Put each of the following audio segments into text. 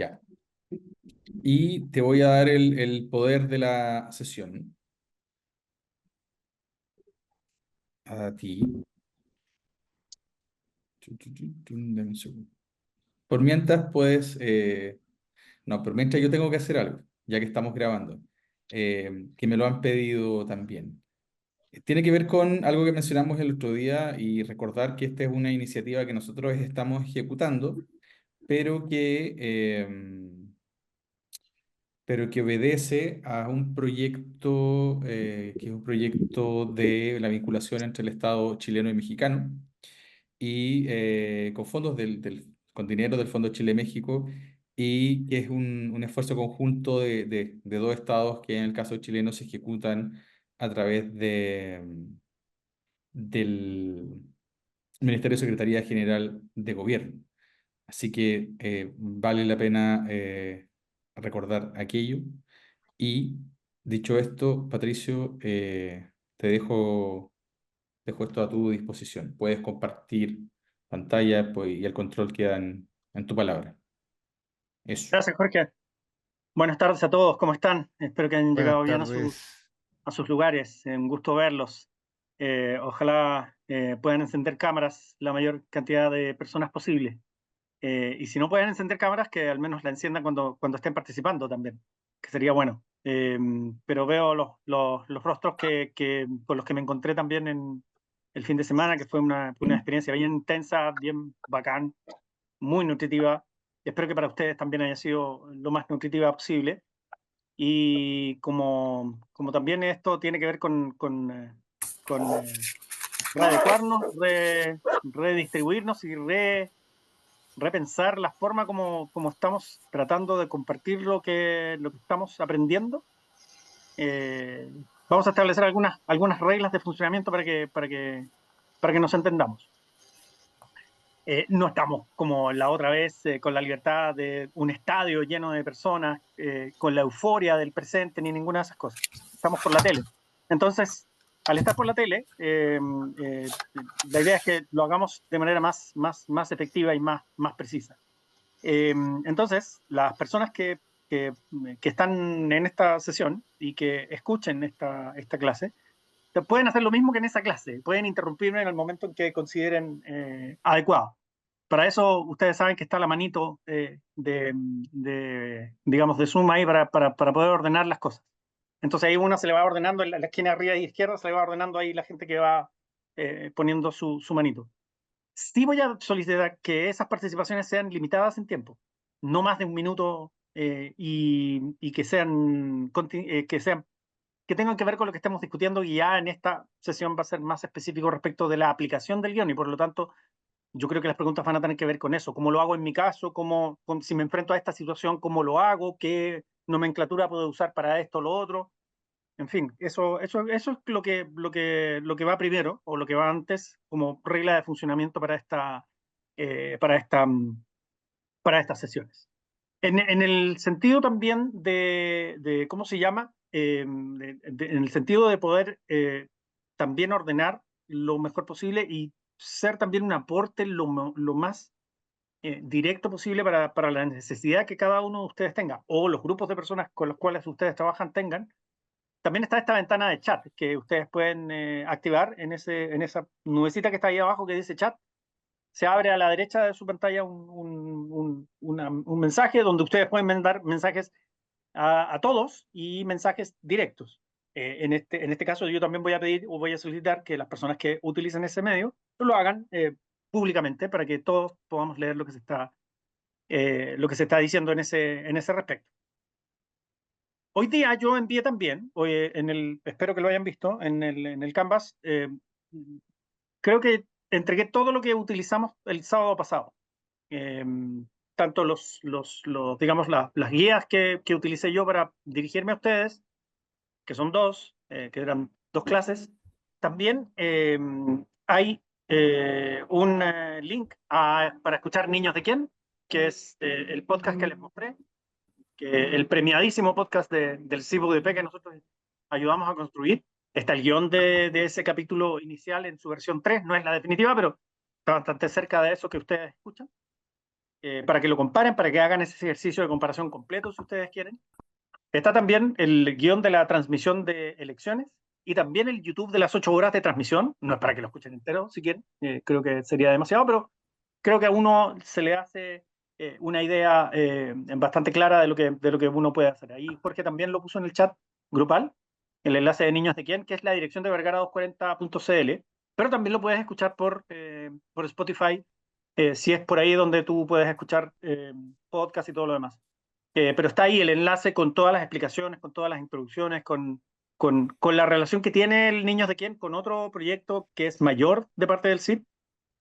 Ya. Y te voy a dar el poder de la sesión a ti. Dame un segundo. Por mientras, pues, no, pero mientras yo tengo que hacer algo, ya que estamos grabando, que me lo han pedido también. Tiene que ver con algo que mencionamos el otro día y recordar que esta es una iniciativa que nosotros estamos ejecutando, pero que obedece a un proyecto que es un proyecto de la vinculación entre el Estado chileno y mexicano y con fondos con dinero del Fondo Chile-México y que es un esfuerzo conjunto de dos estados que en el caso chileno se ejecutan a través del Ministerio de Secretaría General de Gobierno. Así que vale la pena recordar aquello. Y dicho esto, Patricio, dejo esto a tu disposición. Puedes compartir pantalla, pues, y el control queda en tu palabra. Eso. Gracias, Jorge. Buenas tardes a todos, ¿cómo están? Espero que hayan Buenas llegado bien tardes. a sus lugares. Un gusto verlos. Ojalá puedan encender cámaras la mayor cantidad de personas posible. Y si no pueden encender cámaras, que al menos la enciendan cuando estén participando también, que sería bueno. Pero veo los rostros con los que me encontré también en el fin de semana, que fue una experiencia bien intensa, bien bacán, muy nutritiva. Espero que para ustedes también haya sido lo más nutritiva posible. Y como también esto tiene que ver con readecuarnos, redistribuirnos y repensar la forma como estamos tratando de compartir lo que estamos aprendiendo, eh, vamos a establecer algunas reglas de funcionamiento para que nos entendamos. No estamos como la otra vez con la libertad de un estadio lleno de personas, con la euforia del presente, ni ninguna de esas cosas. Estamos por la tele. Entonces, al estar por la tele, la idea es que lo hagamos de manera más efectiva y más precisa. Entonces, las personas que están en esta sesión y que escuchen esta clase, pueden hacer lo mismo que en esa clase, pueden interrumpirme en el momento en que consideren adecuado. Para eso ustedes saben que está la manito digamos, de Zoom ahí para poder ordenar las cosas. Entonces ahí uno se le va ordenando en la esquina arriba y izquierda, se le va ordenando ahí la gente que va poniendo su manito. Sí voy a solicitar que esas participaciones sean limitadas en tiempo, no más de un minuto y que tengan que ver con lo que estamos discutiendo, y ya en esta sesión va a ser más específico respecto de la aplicación del guión, y por lo tanto yo creo que las preguntas van a tener que ver con eso: cómo lo hago en mi caso, si me enfrento a esta situación, cómo lo hago, qué nomenclatura puedo usar para esto o lo otro. En fin, eso es lo que va primero, o lo que va antes, como regla de funcionamiento eh, para esta, mm, para estas sesiones. En el sentido también ¿cómo se llama? En el sentido de poder también ordenar lo mejor posible y ser también un aporte lo más directo posible para la necesidad que cada uno de ustedes tenga, o los grupos de personas con los cuales ustedes trabajan tengan. También está esta ventana de chat que ustedes pueden activar en esa nubecita que está ahí abajo que dice chat. Se abre a la derecha de su pantalla un mensaje donde ustedes pueden mandar mensajes a todos y mensajes directos. En este caso yo también voy a pedir o voy a solicitar que las personas que utilicen ese medio lo hagan públicamente, para que todos podamos leer lo que se está diciendo en ese respecto. Hoy día yo envié también, espero que lo hayan visto, en el Canvas, creo que entregué todo lo que utilizamos el sábado pasado. Eh, Tanto digamos, las guías que utilicé yo para dirigirme a ustedes, que son dos, que eran dos clases. También hay un link para escuchar Niños de Quién, que es el podcast que les mostré, el premiadísimo podcast del CIBUDP que nosotros ayudamos a construir. Está el guión de ese capítulo inicial en su versión 3, no es la definitiva, pero está bastante cerca de eso que ustedes escuchan. para que lo comparen, para que hagan ese ejercicio de comparación completo, si ustedes quieren. Está también el guión de la transmisión de elecciones y también el YouTube de las 8 horas de transmisión. No es para que lo escuchen entero, si quieren, creo que sería demasiado, pero creo que a uno se le hace una idea bastante clara de lo que uno puede hacer. Ahí Jorge también lo puso en el chat grupal, el enlace de Niños de Quién, que es la dirección de vergara240.cl, pero también lo puedes escuchar por Spotify, si es por ahí donde tú puedes escuchar podcast y todo lo demás. Pero está ahí el enlace con todas las explicaciones, con todas las introducciones, con la relación que tiene el Niños de Quién con otro proyecto que es mayor de parte del CID,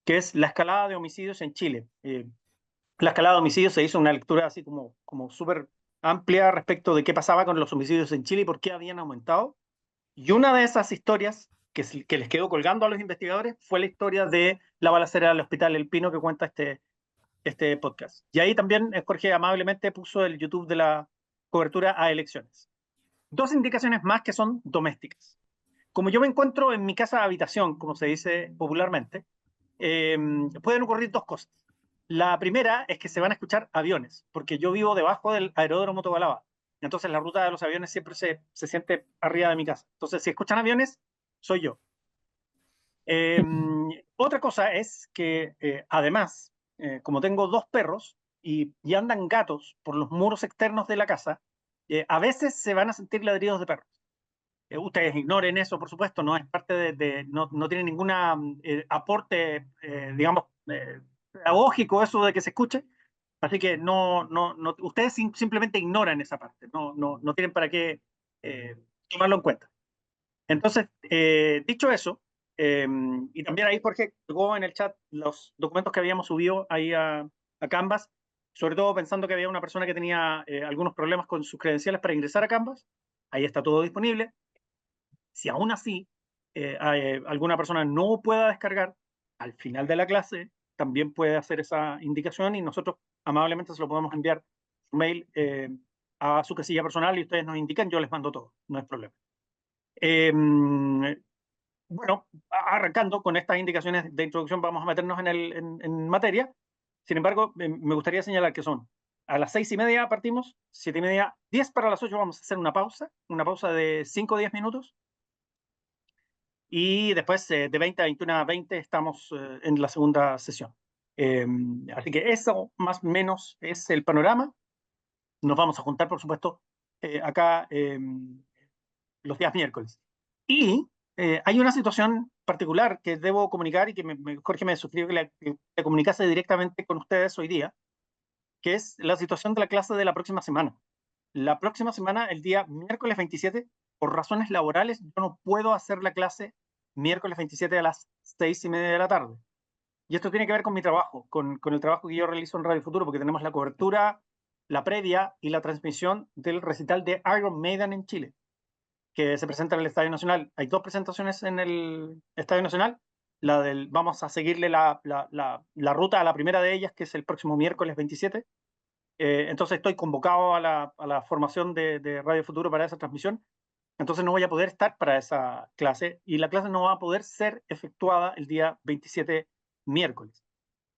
que es la escalada de homicidios en Chile. La escalada de homicidios se hizo una lectura así como súper amplia respecto de qué pasaba con los homicidios en Chile y por qué habían aumentado. Y una de esas historias que les quedó colgando a los investigadores fue la historia de la balacera del Hospital El Pino que cuenta este podcast. Y ahí también Jorge amablemente puso el YouTube de la cobertura a elecciones. Dos indicaciones más que son domésticas. Como yo me encuentro en mi casa de habitación, como se dice popularmente, eh, pueden ocurrir dos cosas. La primera es que se van a escuchar aviones, porque yo vivo debajo del aeródromo Tobalaba. Entonces la ruta de los aviones siempre se siente arriba de mi casa. Entonces si escuchan aviones, soy yo. Eh, Otra cosa es que además, como tengo dos perros y andan gatos por los muros externos de la casa, a veces se van a sentir ladridos de perros. Ustedes ignoren eso, por supuesto, no es parte no tiene ningún aporte, digamos, pedagógico eso de que se escuche, así que ustedes simplemente ignoran esa parte, no tienen para qué tomarlo en cuenta. Entonces, dicho eso, y también ahí Jorge llegó en el chat los documentos que habíamos subido ahí a Canvas, sobre todo pensando que había una persona que tenía algunos problemas con sus credenciales para ingresar a Canvas, ahí está todo disponible. Si aún así alguna persona no pueda descargar, al final de la clase también puede hacer esa indicación y nosotros amablemente se lo podemos enviar su mail a su casilla personal y ustedes nos indican, yo les mando todo, no es problema. Eh, bueno, arrancando con estas indicaciones de introducción, vamos a meternos en materia. Sin embargo, me gustaría señalar que son a las 6:30 partimos, 7:30, 10 para las 8 vamos a hacer una pausa de 5 o 10 minutos. Y después de 20 a 21:20 estamos en la segunda sesión. Así que eso más o menos es el panorama. Nos vamos a juntar, por supuesto, acá los días miércoles. Y hay una situación particular que debo comunicar y que Jorge me sugirió que le comunicase directamente con ustedes hoy día, que es la situación de la clase de la próxima semana. La próxima semana, el día miércoles 27, por razones laborales, yo no puedo hacer la clase miércoles 27 a las 6:30 de la tarde. Y esto tiene que ver con mi trabajo, con el trabajo que yo realizo en Radio Futuro, porque tenemos la cobertura, la previa y la transmisión del recital de Iron Maiden en Chile, que se presenta en el Estadio Nacional. Hay dos presentaciones en el Estadio Nacional. Vamos a seguirle la ruta a la primera de ellas, que es el próximo miércoles 27. Entonces estoy convocado a la formación de Radio Futuro para esa transmisión. Entonces no voy a poder estar para esa clase y la clase no va a poder ser efectuada el día 27 miércoles.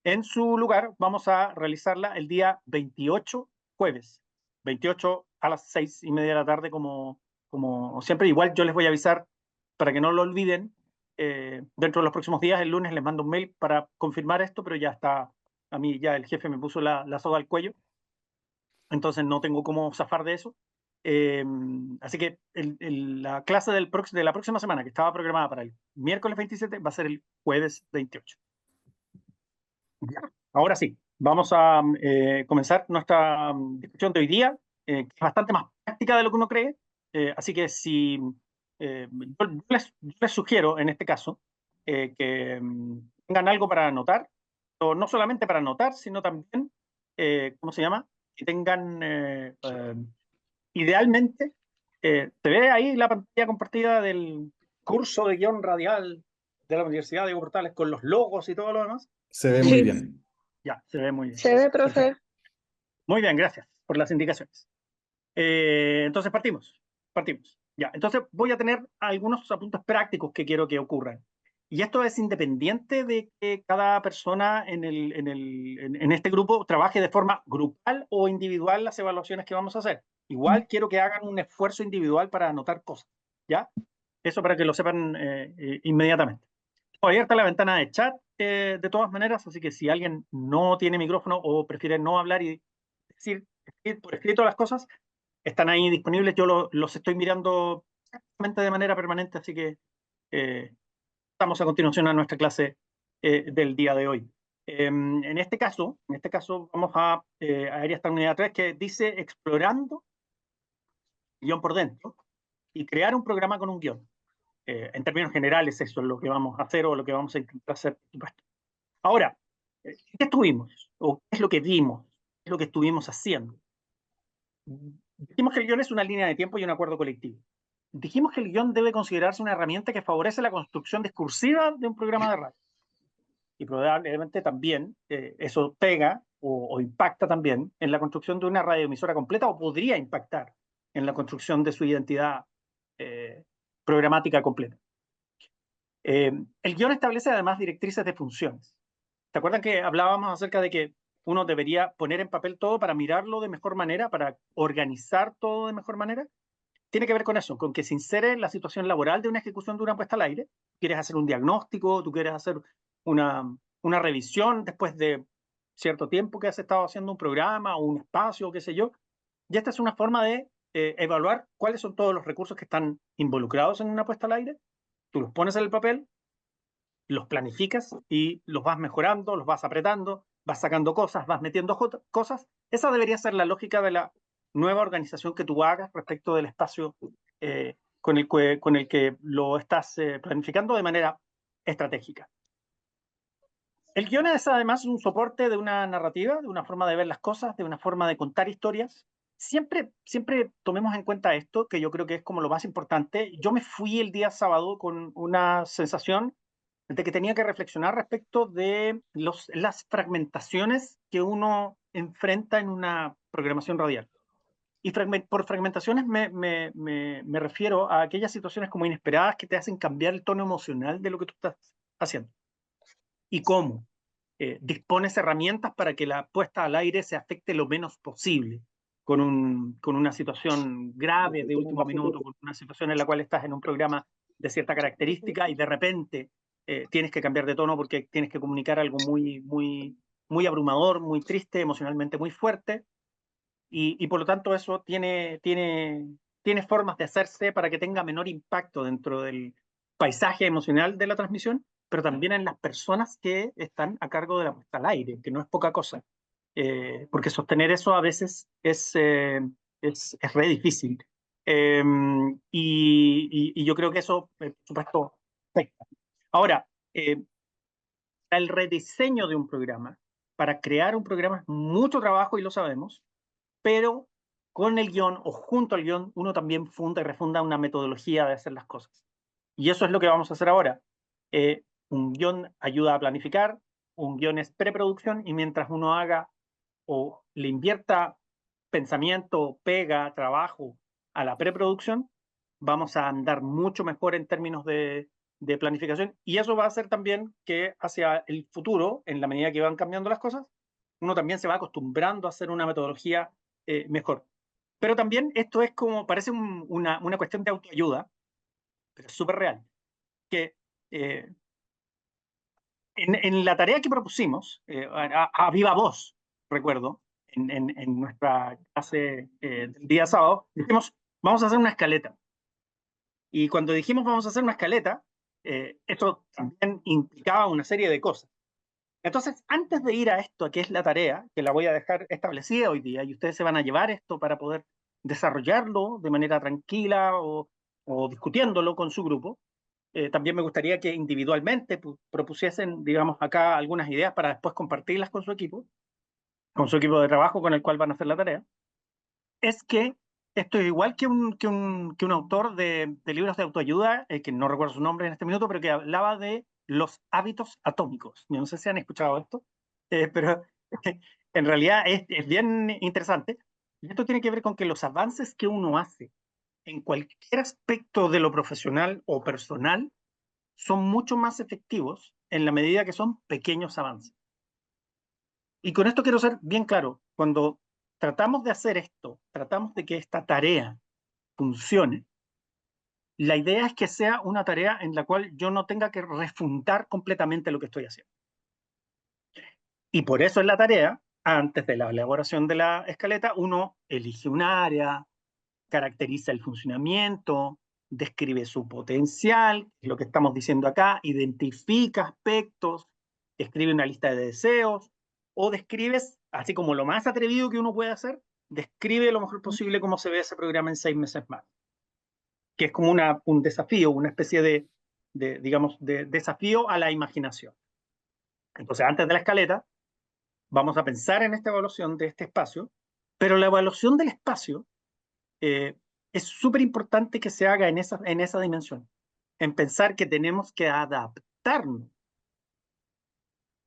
En su lugar vamos a realizarla el día 28 jueves, 28 a las 6:30 de la tarde como siempre. Igual yo les voy a avisar para que no lo olviden. Dentro de los próximos días, el lunes les mando un mail para confirmar esto, pero ya está, a mí ya el jefe me puso la soga al cuello, entonces no tengo cómo zafar de eso. Eh, Así que la clase de la próxima semana, que estaba programada para el miércoles 27, va a ser el jueves 28. Ya. Ahora sí, vamos a comenzar nuestra discusión de hoy día, que es bastante más práctica de lo que uno cree. Así que si yo les sugiero en este caso que tengan algo para anotar, o no solamente para anotar, sino también, ¿cómo se llama? Que tengan, idealmente, ¿se ve ahí la pantalla compartida del curso de guión radial de la Universidad de Diego Portales con los logos y todo lo demás? Se ve muy Sí, bien. Ya, se ve muy bien. se ve, profe. Perfecto. Muy bien, gracias por las indicaciones. Entonces partimos. Ya, entonces voy a tener algunos apuntes prácticos que quiero que ocurran. Y esto es independiente de que cada persona en este grupo trabaje de forma grupal o individual las evaluaciones que vamos a hacer. Igual quiero que hagan un esfuerzo individual para anotar cosas, ¿ya? Eso para que lo sepan inmediatamente. Abierta la ventana de chat de todas maneras, así que si alguien no tiene micrófono o prefiere no hablar y decir por escrito las cosas, están ahí disponibles. Yo los estoy mirando exactamente de manera permanente, así que pasamos a continuación a nuestra clase del día de hoy. En este caso vamos a ir a esta unidad 3 que dice explorando guión por dentro y crear un programa con un guión. En términos generales, eso es lo que vamos a hacer o lo que vamos a intentar hacer, por supuesto. Ahora, ¿qué estuvimos? ¿O qué es lo que vimos? ¿Qué es lo que estuvimos haciendo? Dijimos que el guión es una línea de tiempo y un acuerdo colectivo. Dijimos que el guión debe considerarse una herramienta que favorece la construcción discursiva de un programa de radio. Y probablemente también eso pega o impacta también en la construcción de una radioemisora completa o podría impactar en la construcción de su identidad programática completa. El guión establece además directrices de funciones. ¿Te acuerdan que hablábamos acerca de que uno debería poner en papel todo para mirarlo de mejor manera, para organizar todo de mejor manera? Tiene que ver con eso, con que se insere la situación laboral de una ejecución de una puesta al aire. Quieres hacer un diagnóstico, tú quieres hacer una revisión después de cierto tiempo que has estado haciendo un programa o un espacio, qué sé yo. Y esta es una forma de evaluar cuáles son todos los recursos que están involucrados en una puesta al aire. Tú los pones en el papel, los planificas y los vas mejorando, los vas apretando, vas sacando cosas, vas metiendo cosas. Esa debería ser la lógica de la nueva organización que tú hagas respecto del espacio con el que lo estás planificando de manera estratégica. El guion es además un soporte de una narrativa, de una forma de ver las cosas, de una forma de contar historias. Siempre tomemos en cuenta esto, que yo creo que es como lo más importante. Yo me fui el día sábado con una sensación de que tenía que reflexionar respecto de las fragmentaciones que uno enfrenta en una programación radial. Y por fragmentaciones me refiero a aquellas situaciones como inesperadas que te hacen cambiar el tono emocional de lo que tú estás haciendo. ¿Y cómo? Dispones herramientas para que la puesta al aire se afecte lo menos posible con una situación grave de último minuto, con una situación en la cual estás en un programa de cierta característica y de repente tienes que cambiar de tono porque tienes que comunicar algo muy abrumador, muy triste, emocionalmente muy fuerte, y por lo tanto eso tiene formas de hacerse para que tenga menor impacto dentro del paisaje emocional de la transmisión, pero también en las personas que están a cargo de la puesta al aire, que no es poca cosa, porque sostener eso a veces es re difícil. Eh, y yo creo que eso, por supuesto, afecta. Ahora, el rediseño de un programa, para crear un programa es mucho trabajo y lo sabemos, pero con el guión o junto al guión uno también funda y refunda una metodología de hacer las cosas. Y eso es lo que vamos a hacer ahora. Un guión ayuda a planificar, un guión es preproducción y mientras uno haga o le invierta pensamiento, pega, trabajo a la preproducción, vamos a andar mucho mejor en términos de planificación y eso va a hacer también que hacia el futuro, en la medida que van cambiando las cosas, uno también se va acostumbrando a hacer una metodología mejor. Pero también esto es como, parece una cuestión de autoayuda, pero es súper real, que en la tarea que propusimos, a viva voz, recuerdo, en nuestra clase del día sábado, dijimos, vamos a hacer una escaleta. Y cuando dijimos vamos a hacer una escaleta, esto también implicaba una serie de cosas. Entonces, antes de ir a esto, que es la tarea, que la voy a dejar establecida hoy día, y ustedes se van a llevar esto para poder desarrollarlo de manera tranquila o discutiéndolo con su grupo, también me gustaría que individualmente propusiesen, digamos, acá algunas ideas para después compartirlas con su equipo de trabajo con el cual van a hacer la tarea. Es que esto es igual que un autor de libros de autoayuda, que no recuerdo su nombre en este minuto, pero que hablaba de los hábitos atómicos. No sé si han escuchado esto, pero en realidad es bien interesante. Y esto tiene que ver con que los avances que uno hace en cualquier aspecto de lo profesional o personal son mucho más efectivos en la medida que son pequeños avances. Y con esto quiero ser bien claro, cuando tratamos de hacer esto, tratamos de que esta tarea funcione, la idea es que sea una tarea en la cual yo no tenga que refundar completamente lo que estoy haciendo. Y por eso en la tarea, antes de la elaboración de la escaleta, uno elige un área, caracteriza el funcionamiento, describe su potencial, que es lo que estamos diciendo acá, identifica aspectos, escribe una lista de deseos, o describes, así como lo más atrevido que uno puede hacer, describe lo mejor posible cómo se ve ese programa en 6 meses más, que es como un desafío, una especie digamos, de desafío a la imaginación. Entonces, antes de la escaleta, vamos a pensar en esta evaluación de este espacio, pero la evaluación del espacio eh, es súper importante que se haga en esa dimensión, en pensar que tenemos que adaptarnos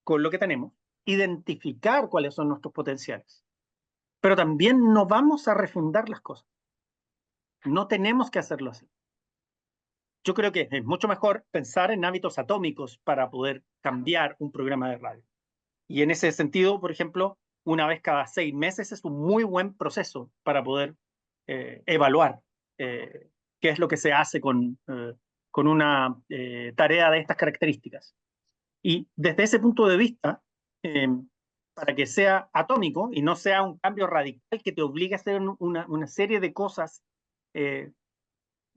con lo que tenemos, identificar cuáles son nuestros potenciales, pero también no vamos a refundar las cosas, no tenemos que hacerlo así. Yo creo que es mucho mejor pensar en hábitos atómicos para poder cambiar un programa de radio. Y en ese sentido, por ejemplo, una vez cada 6 meses es un muy buen proceso para poder evaluar qué es lo que se hace con una tarea de estas características. Y desde ese punto de vista, eh, para que sea atómico y no sea un cambio radical que te obligue a hacer una serie de cosas eh,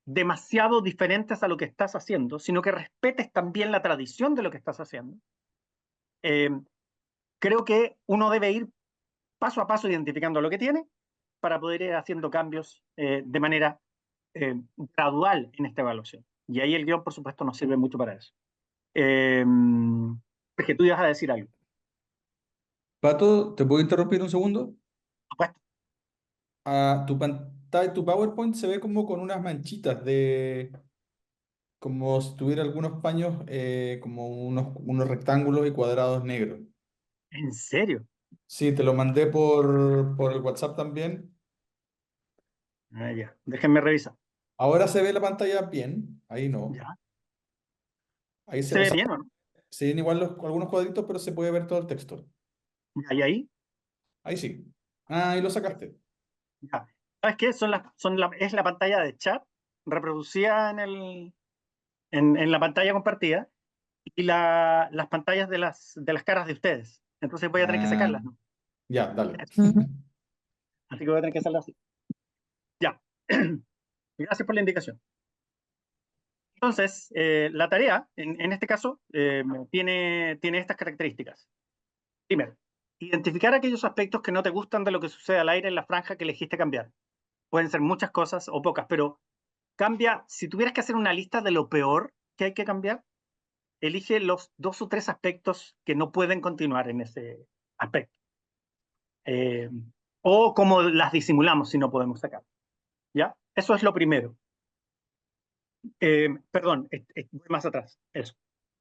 demasiado diferentes a lo que estás haciendo, sino que respetes también la tradición de lo que estás haciendo, eh, creo que uno debe ir paso a paso identificando lo que tiene para poder ir haciendo cambios de manera gradual en esta evaluación. Y ahí el guión, por supuesto, nos sirve mucho para eso. Porque tú ibas a decir algo. Pato, ¿te puedo interrumpir un segundo? Por supuesto. Tu pantalla, tu PowerPoint se ve como con unas manchitas como si tuviera algunos paños, como unos rectángulos y cuadrados negros. ¿En serio? Sí, te lo mandé por el WhatsApp también. Ah, ya. Déjenme revisar. Ahora se ve la pantalla bien, ahí no. Ya. Ahí ¿Se o ve sea, bien o no? se ven igual algunos cuadritos, pero se puede ver todo el texto. Ya, y ahí. Ahí sí. Ah, ahí lo sacaste. Ya. ¿Sabes qué? Es la pantalla de chat reproducida en la pantalla compartida y las pantallas de las caras de ustedes. Entonces voy a tener que Ah, sacarlas, ¿no? ya, dale. Así que voy a tener que hacerlo así. Ya. Gracias por la indicación. Entonces, la tarea, en este caso, tiene estas características. Primero, identificar aquellos aspectos que no te gustan de lo que sucede al aire en la franja que elegiste cambiar. Pueden ser muchas cosas o pocas, pero cambia, si tuvieras que hacer una lista de lo peor que hay que cambiar, elige los 2 o 3 aspectos que no pueden continuar en ese aspecto. Eh, o cómo las disimulamos si no podemos sacar. ¿Ya? Eso es lo primero. Perdón, voy más atrás. Eso.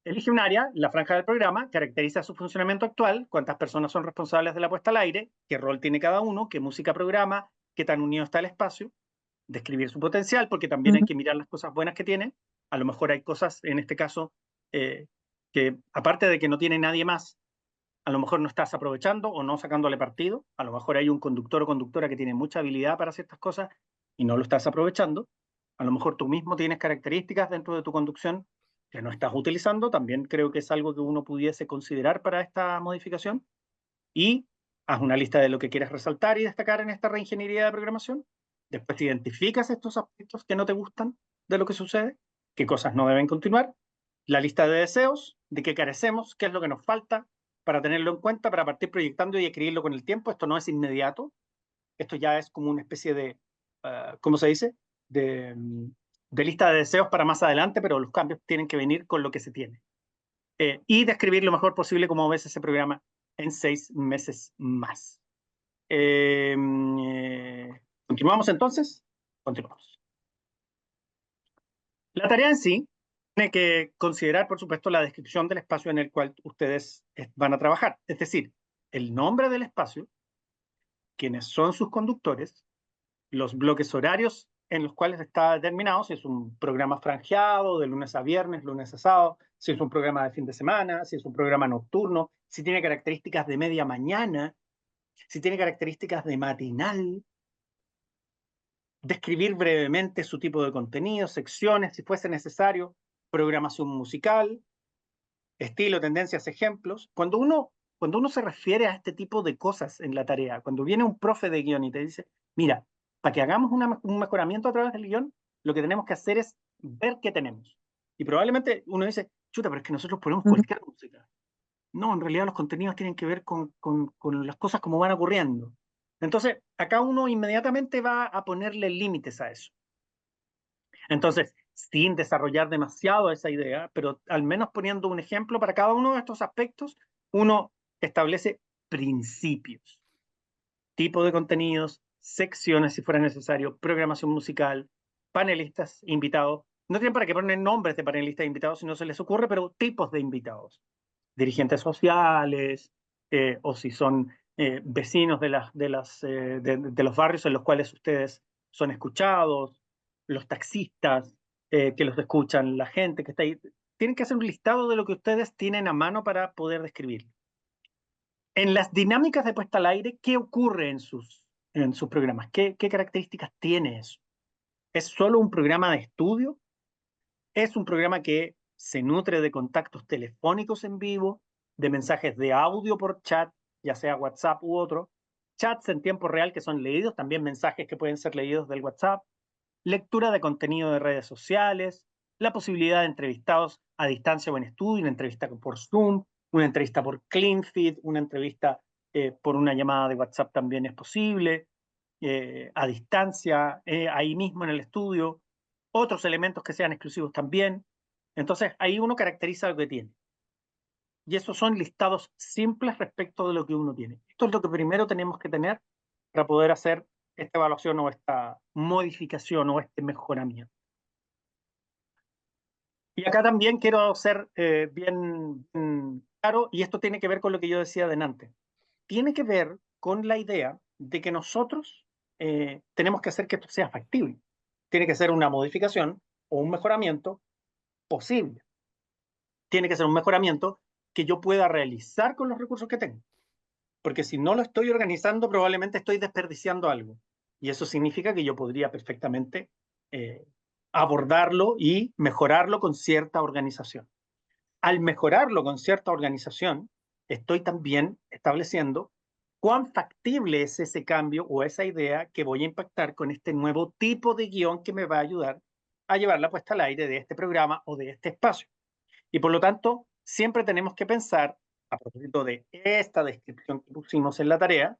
Elige un área, la franja del programa, caracteriza su funcionamiento actual, cuántas personas son responsables de la puesta al aire, qué rol tiene cada uno, qué música programa, qué tan unido está el espacio, describir su potencial, porque también hay que mirar las cosas buenas que tiene. A lo mejor hay cosas, en este caso, que aparte de que no tiene nadie más, a lo mejor no estás aprovechando o no sacándole partido. A lo mejor hay un conductor o conductora que tiene mucha habilidad para ciertas cosas y no lo estás aprovechando. A lo mejor tú mismo tienes características dentro de tu conducción que no estás utilizando. También creo que es algo que uno pudiese considerar para esta modificación. Y haz una lista de lo que quieres resaltar y destacar en esta reingeniería de programación. Después identificas estos aspectos que no te gustan de lo que sucede, qué cosas no deben continuar, la lista de deseos, de qué carecemos, qué es lo que nos falta, para tenerlo en cuenta, para partir proyectando y escribirlo con el tiempo. Esto no es inmediato, esto ya es como una especie de, ¿cómo se dice? De lista de deseos para más adelante, pero los cambios tienen que venir con lo que se tiene. Y describir lo mejor posible cómo ves ese programa en 6 meses más. ¿Continuamos entonces? Continuamos. La tarea en sí tiene que considerar, por supuesto, la descripción del espacio en el cual ustedes van a trabajar. Es decir, el nombre del espacio, quiénes son sus conductores, los bloques horarios en los cuales está determinado si es un programa franjeado de lunes a viernes, lunes a sábado, si es un programa de fin de semana, si es un programa nocturno, si tiene características de media mañana, si tiene características de matinal, describir brevemente su tipo de contenido, secciones, si fuese necesario, programación musical, estilo, tendencias, ejemplos. Cuando uno se refiere a este tipo de cosas en la tarea, cuando viene un profe de guión y te dice, mira, para que hagamos un mejoramiento a través del guión, lo que tenemos que hacer es ver qué tenemos. Y probablemente uno dice, chuta, pero es que nosotros ponemos cualquier música. No, en realidad los contenidos tienen que ver con las cosas como van ocurriendo. Entonces, acá uno inmediatamente va a ponerle límites a eso. Entonces, sin desarrollar demasiado esa idea, pero al menos poniendo un ejemplo para cada uno de estos aspectos, uno establece principios, tipo de contenidos, secciones si fuera necesario, programación musical, panelistas, invitados. No tienen para qué poner nombres de panelistas e invitados si no se les ocurre, pero tipos de invitados. Dirigentes sociales, o si son vecinos de los barrios en los cuales ustedes son escuchados, los taxistas que los escuchan, la gente que está ahí. Tienen que hacer un listado de lo que ustedes tienen a mano para poder describir. En las dinámicas de puesta al aire, ¿qué ocurre en sus programas? ¿Qué características tiene eso? ¿Es solo un programa de estudio? ¿Es un programa que se nutre de contactos telefónicos en vivo, de mensajes de audio por chat, ya sea WhatsApp u otro, chats en tiempo real que son leídos, también mensajes que pueden ser leídos del WhatsApp, lectura de contenido de redes sociales, la posibilidad de entrevistados a distancia o en estudio, una entrevista por Zoom, una entrevista por CleanFeed, una entrevista por una llamada de WhatsApp también es posible, a distancia, ahí mismo en el estudio, otros elementos que sean exclusivos también. Entonces, ahí uno caracteriza lo que tiene. Y esos son listados simples respecto de lo que uno tiene. Esto es lo que primero tenemos que tener para poder hacer esta evaluación o esta modificación o este mejoramiento. Y acá también quiero ser bien claro, y esto tiene que ver con lo que yo decía delante. Tiene que ver con la idea de que nosotros tenemos que hacer que esto sea factible. Tiene que ser una modificación o un mejoramiento posible. Tiene que ser un mejoramiento que yo pueda realizar con los recursos que tengo. Porque si no lo estoy organizando, probablemente estoy desperdiciando algo. Y eso significa que yo podría perfectamente eh, abordarlo y mejorarlo con cierta organización. Al mejorarlo con cierta organización, estoy también estableciendo cuán factible es ese cambio o esa idea que voy a impactar con este nuevo tipo de guión que me va a ayudar a llevar la puesta al aire de este programa o de este espacio. Y por lo tanto, siempre tenemos que pensar, a propósito de esta descripción que pusimos en la tarea,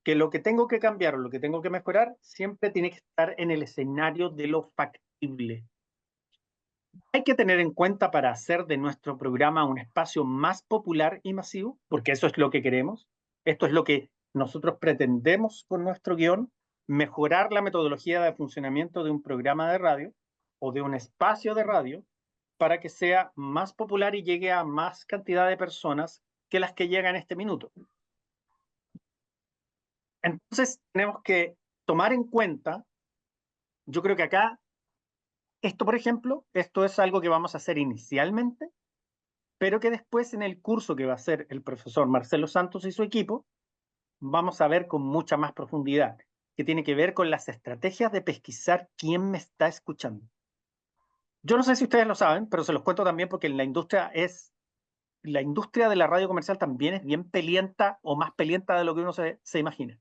que lo que tengo que cambiar o lo que tengo que mejorar siempre tiene que estar en el escenario de lo factible. Hay que tener en cuenta para hacer de nuestro programa un espacio más popular y masivo, porque eso es lo que queremos. Esto es lo que nosotros pretendemos con nuestro guión, mejorar la metodología de funcionamiento de un programa de radio o de un espacio de radio para que sea más popular y llegue a más cantidad de personas que las que llegan en este minuto. Entonces, tenemos que tomar en cuenta, yo creo que acá, esto por ejemplo, esto es algo que vamos a hacer inicialmente, pero que después en el curso que va a hacer el profesor Marcelo Santos y su equipo, vamos a ver con mucha más profundidad, que tiene que ver con las estrategias de pesquisar quién me está escuchando. Yo no sé si ustedes lo saben, pero se los cuento también porque en la industria de la radio comercial también es bien pelienta o más pelienta de lo que uno se imagina.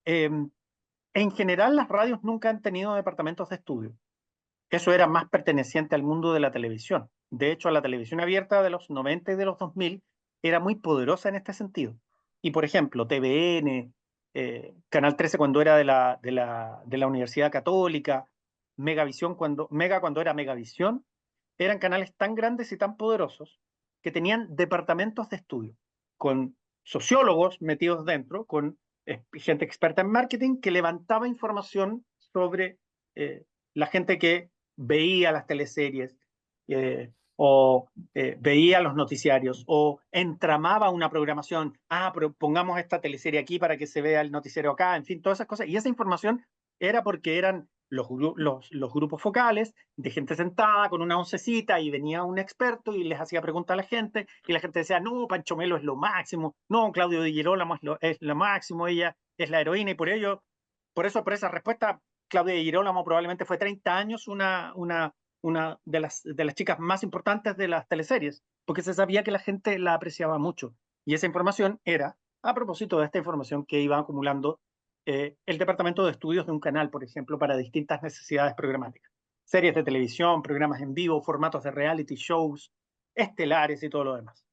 En general, las radios nunca han tenido departamentos de estudio. Eso era más perteneciente al mundo de la televisión. De hecho, la televisión abierta de los 90 y de los 2000 era muy poderosa en este sentido. Y, por ejemplo, TVN, Canal 13 cuando era de la Universidad Católica, Mega cuando era Megavisión, eran canales tan grandes y tan poderosos que tenían departamentos de estudio, con sociólogos metidos dentro, con gente experta en marketing que levantaba información sobre la gente que veía las teleseries o veía los noticiarios o entramaba una programación, pero pongamos esta teleserie aquí para que se vea el noticiero acá, en fin, todas esas cosas. Y esa información era porque eran los grupos focales de gente sentada con una oncecita y venía un experto y les hacía preguntas a la gente y la gente decía, no, Pancho Melo es lo máximo, no, Claudio Di Girolamo es lo máximo, ella es la heroína y por esa respuesta, Claudia Di Girolamo probablemente fue 30 años una de las chicas más importantes de las teleseries, porque se sabía que la gente la apreciaba mucho. Y esa información era, a propósito de esta información que iba acumulando el departamento de estudios de un canal, por ejemplo, para distintas necesidades programáticas. Series de televisión, programas en vivo, formatos de reality shows, estelares y todo lo demás.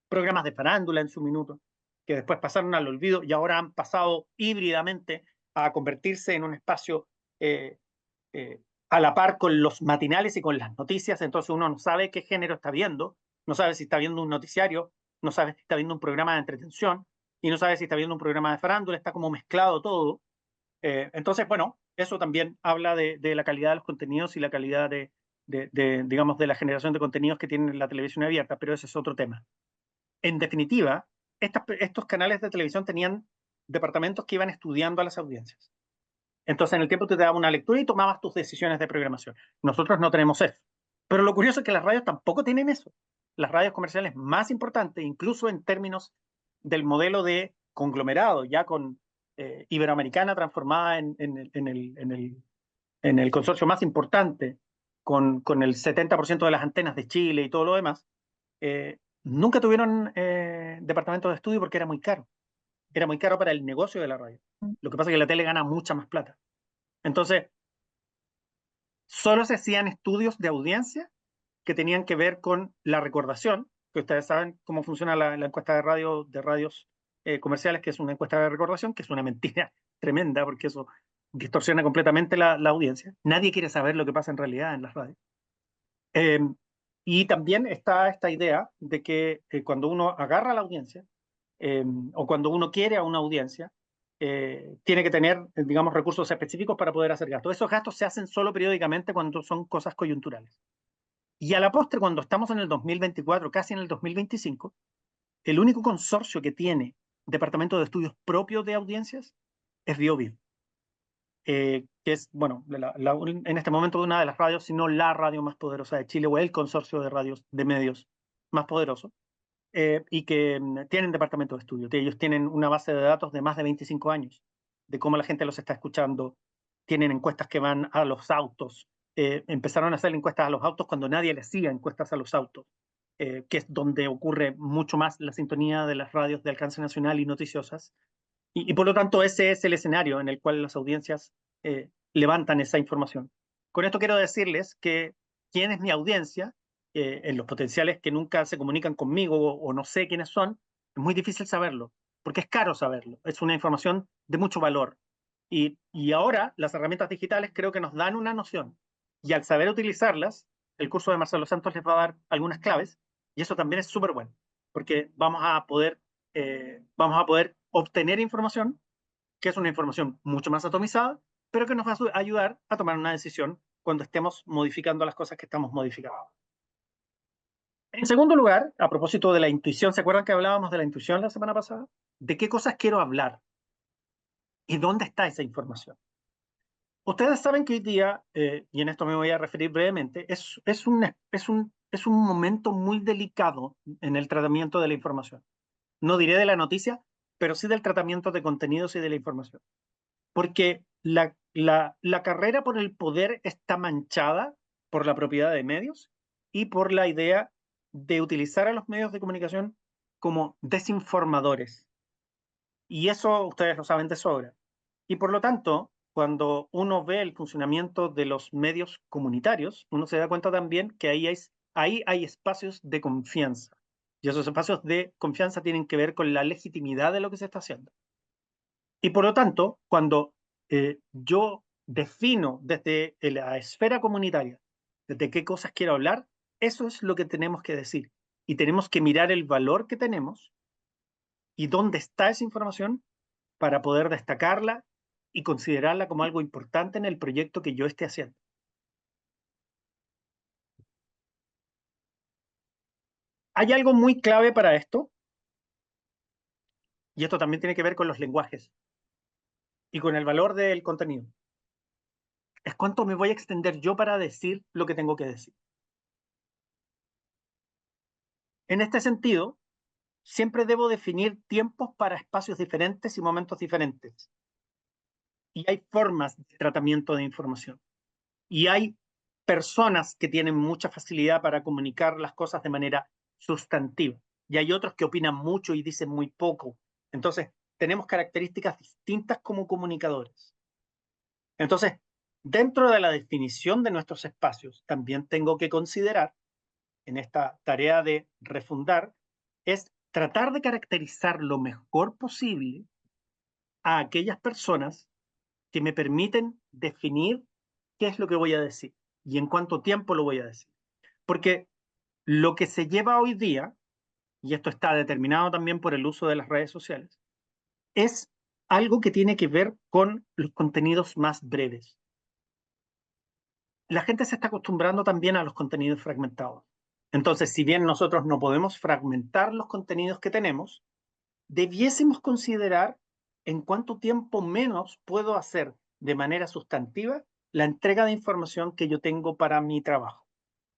Programas de farándula en su minuto, que después pasaron al olvido y ahora han pasado híbridamente a convertirse en un espacio eh, eh, a la par con los matinales y con las noticias, entonces uno no sabe qué género está viendo, no sabe si está viendo un noticiario, no sabe si está viendo un programa de entretención y no sabe si está viendo un programa de farándula, está como mezclado todo. Entonces, bueno, eso también habla de la calidad de los contenidos y la calidad digamos, de la generación de contenidos que tiene la televisión abierta, pero ese es otro tema. En definitiva, estos canales de televisión tenían departamentos que iban estudiando a las audiencias. Entonces, en el tiempo te daba una lectura y tomabas tus decisiones de programación. Nosotros no tenemos eso. Pero lo curioso es que las radios tampoco tienen eso. Las radios comerciales más importantes, incluso en términos del modelo de conglomerado, ya con Iberoamericana transformada en el consorcio más importante, con el 70% de las antenas de Chile y todo lo demás, nunca tuvieron departamento de estudio porque era muy caro. Era muy caro para el negocio de la radio. Lo que pasa es que la tele gana mucha más plata. Entonces, solo se hacían estudios de audiencia que tenían que ver con la recordación, que ustedes saben cómo funciona la encuesta de radios comerciales, que es una encuesta de recordación, que es una mentira tremenda, porque eso distorsiona completamente la audiencia. Nadie quiere saber lo que pasa en realidad en las radios. Eh, y también está esta idea de que cuando uno agarra a la audiencia, o cuando uno quiere a una audiencia, tiene que tener, digamos, recursos específicos para poder hacer gastos. Esos gastos se hacen solo periódicamente cuando son cosas coyunturales. Y a la postre, cuando estamos en el 2024, casi en el 2025, el único consorcio que tiene departamento de estudios propios de audiencias es BioBio, que es, bueno, en este momento una de las radios, si no la radio más poderosa de Chile, o el consorcio de radios, de medios más poderoso, y que tienen departamento de estudio. Ellos tienen una base de datos de más de 25 años, de cómo la gente los está escuchando, tienen encuestas que van a los autos, empezaron a hacer encuestas a los autos cuando nadie le hacía encuestas a los autos, que es donde ocurre mucho más la sintonía de las radios de alcance nacional y noticiosas, y por lo tanto ese es el escenario en el cual las audiencias levantan esa información. Con esto quiero decirles que quién es mi audiencia, en los potenciales que nunca se comunican conmigo o no sé quiénes son, es muy difícil saberlo, porque es caro saberlo, es una información de mucho valor. Y ahora las herramientas digitales creo que nos dan una noción, y al saber utilizarlas, el curso de Marcelo Santos les va a dar algunas claves, y eso también es súper bueno, porque vamos a poder obtener información, que es una información mucho más atomizada, pero que nos va a ayudar a tomar una decisión cuando estemos modificando las cosas que estamos modificando. En segundo lugar, a propósito de la intuición, ¿se acuerdan que hablábamos de la intuición la semana pasada? ¿De qué cosas quiero hablar? ¿Y dónde está esa información? Ustedes saben que hoy día, y en esto me voy a referir brevemente, es un momento muy delicado en el tratamiento de la información. No diré de la noticia, pero sí del tratamiento de contenidos y de la información. Porque la carrera por el poder está manchada por la propiedad de medios y por la idea de utilizar a los medios de comunicación como desinformadores. Y eso ustedes lo saben de sobra. Y por lo tanto, cuando uno ve el funcionamiento de los medios comunitarios, uno se da cuenta también que ahí hay espacios de confianza. Y esos espacios de confianza tienen que ver con la legitimidad de lo que se está haciendo. Y por lo tanto, cuando yo defino desde la esfera comunitaria, desde qué cosas quiero hablar, eso es lo que tenemos que decir. Y tenemos que mirar el valor que tenemos y dónde está esa información para poder destacarla y considerarla como algo importante en el proyecto que yo esté haciendo. Hay algo muy clave para esto, y esto también tiene que ver con los lenguajes y con el valor del contenido. es cuánto me voy a extender yo para decir lo que tengo que decir. En este sentido, siempre debo definir tiempos para espacios diferentes y momentos diferentes. Y hay formas de tratamiento de información. Y hay personas que tienen mucha facilidad para comunicar las cosas de manera sustantiva. Y hay otros que opinan mucho y dicen muy poco. Entonces, tenemos características distintas como comunicadores. Entonces, dentro de la definición de nuestros espacios, también tengo que considerar, en esta tarea de refundar, es tratar de caracterizar lo mejor posible a aquellas personas que me permiten definir qué es lo que voy a decir y en cuánto tiempo lo voy a decir. Porque lo que se lleva hoy día, y esto está determinado también por el uso de las redes sociales, es algo que tiene que ver con los contenidos más breves. La gente se está acostumbrando también a los contenidos fragmentados. Entonces, si bien nosotros no podemos fragmentar los contenidos que tenemos, debiésemos considerar en cuánto tiempo menos puedo hacer de manera sustantiva la entrega de información que yo tengo para mi trabajo.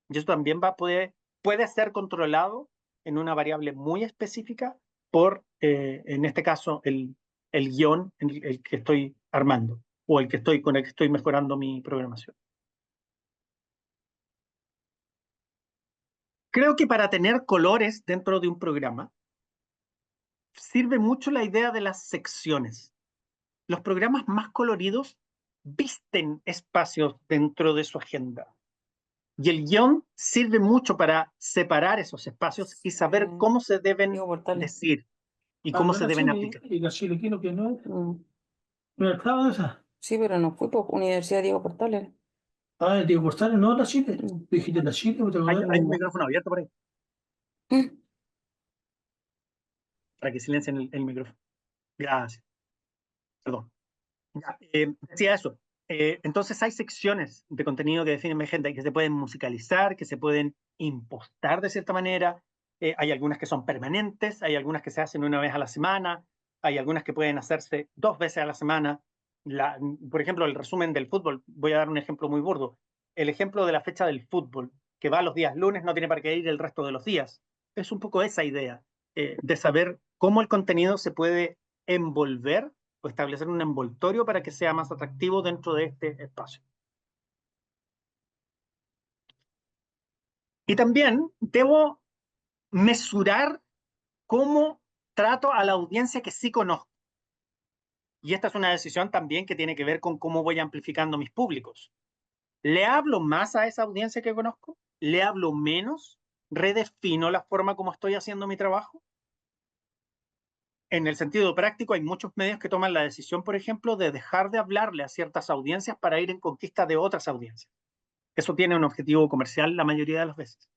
Y eso también puede ser controlado en una variable muy específica por, en este caso, el guión en el que estoy armando o con el que estoy mejorando mi programación. Creo que para tener colores dentro de un programa sirve mucho la idea de las secciones. Los programas más coloridos visten espacios dentro de su agenda. Y el guión sirve mucho para separar esos espacios y saber cómo se deben Diego Portales. decir y Ah, cómo no se la deben Chile, aplicar. y la Chile, ¿qué es lo que no es? Mm. ¿No estaba esa? Sí, pero no fui por Universidad Diego Portales. Ah, el Diego Portales, no la Chile. Mm. Dijiste la Chile, ¿te Hay acordás? un micrófono abierto por ahí, Mm. para que silencien el micrófono. Gracias. Perdón. Ya, decía eso. Entonces hay secciones de contenido que definen mi agenda y que se pueden musicalizar, que se pueden impostar de cierta manera. Hay algunas que son permanentes, hay algunas que se hacen una vez a la semana, hay algunas que pueden hacerse 2 veces a la semana. Por ejemplo, el resumen del fútbol, voy a dar un ejemplo muy burdo. El ejemplo de la fecha del fútbol, que va los días lunes, no tiene para qué ir el resto de los días. Es un poco esa idea, de saber cómo el contenido se puede envolver o establecer un envoltorio para que sea más atractivo dentro de este espacio. Y también debo mesurar cómo trato a la audiencia que sí conozco. Y esta es una decisión también que tiene que ver con cómo voy amplificando mis públicos. ¿Le hablo más a esa audiencia que conozco? ¿Le hablo menos? ¿Redefino la forma como estoy haciendo mi trabajo? En el sentido práctico, hay muchos medios que toman la decisión, por ejemplo, de dejar de hablarle a ciertas audiencias para ir en conquista de otras audiencias. Eso tiene un objetivo comercial la mayoría de las veces.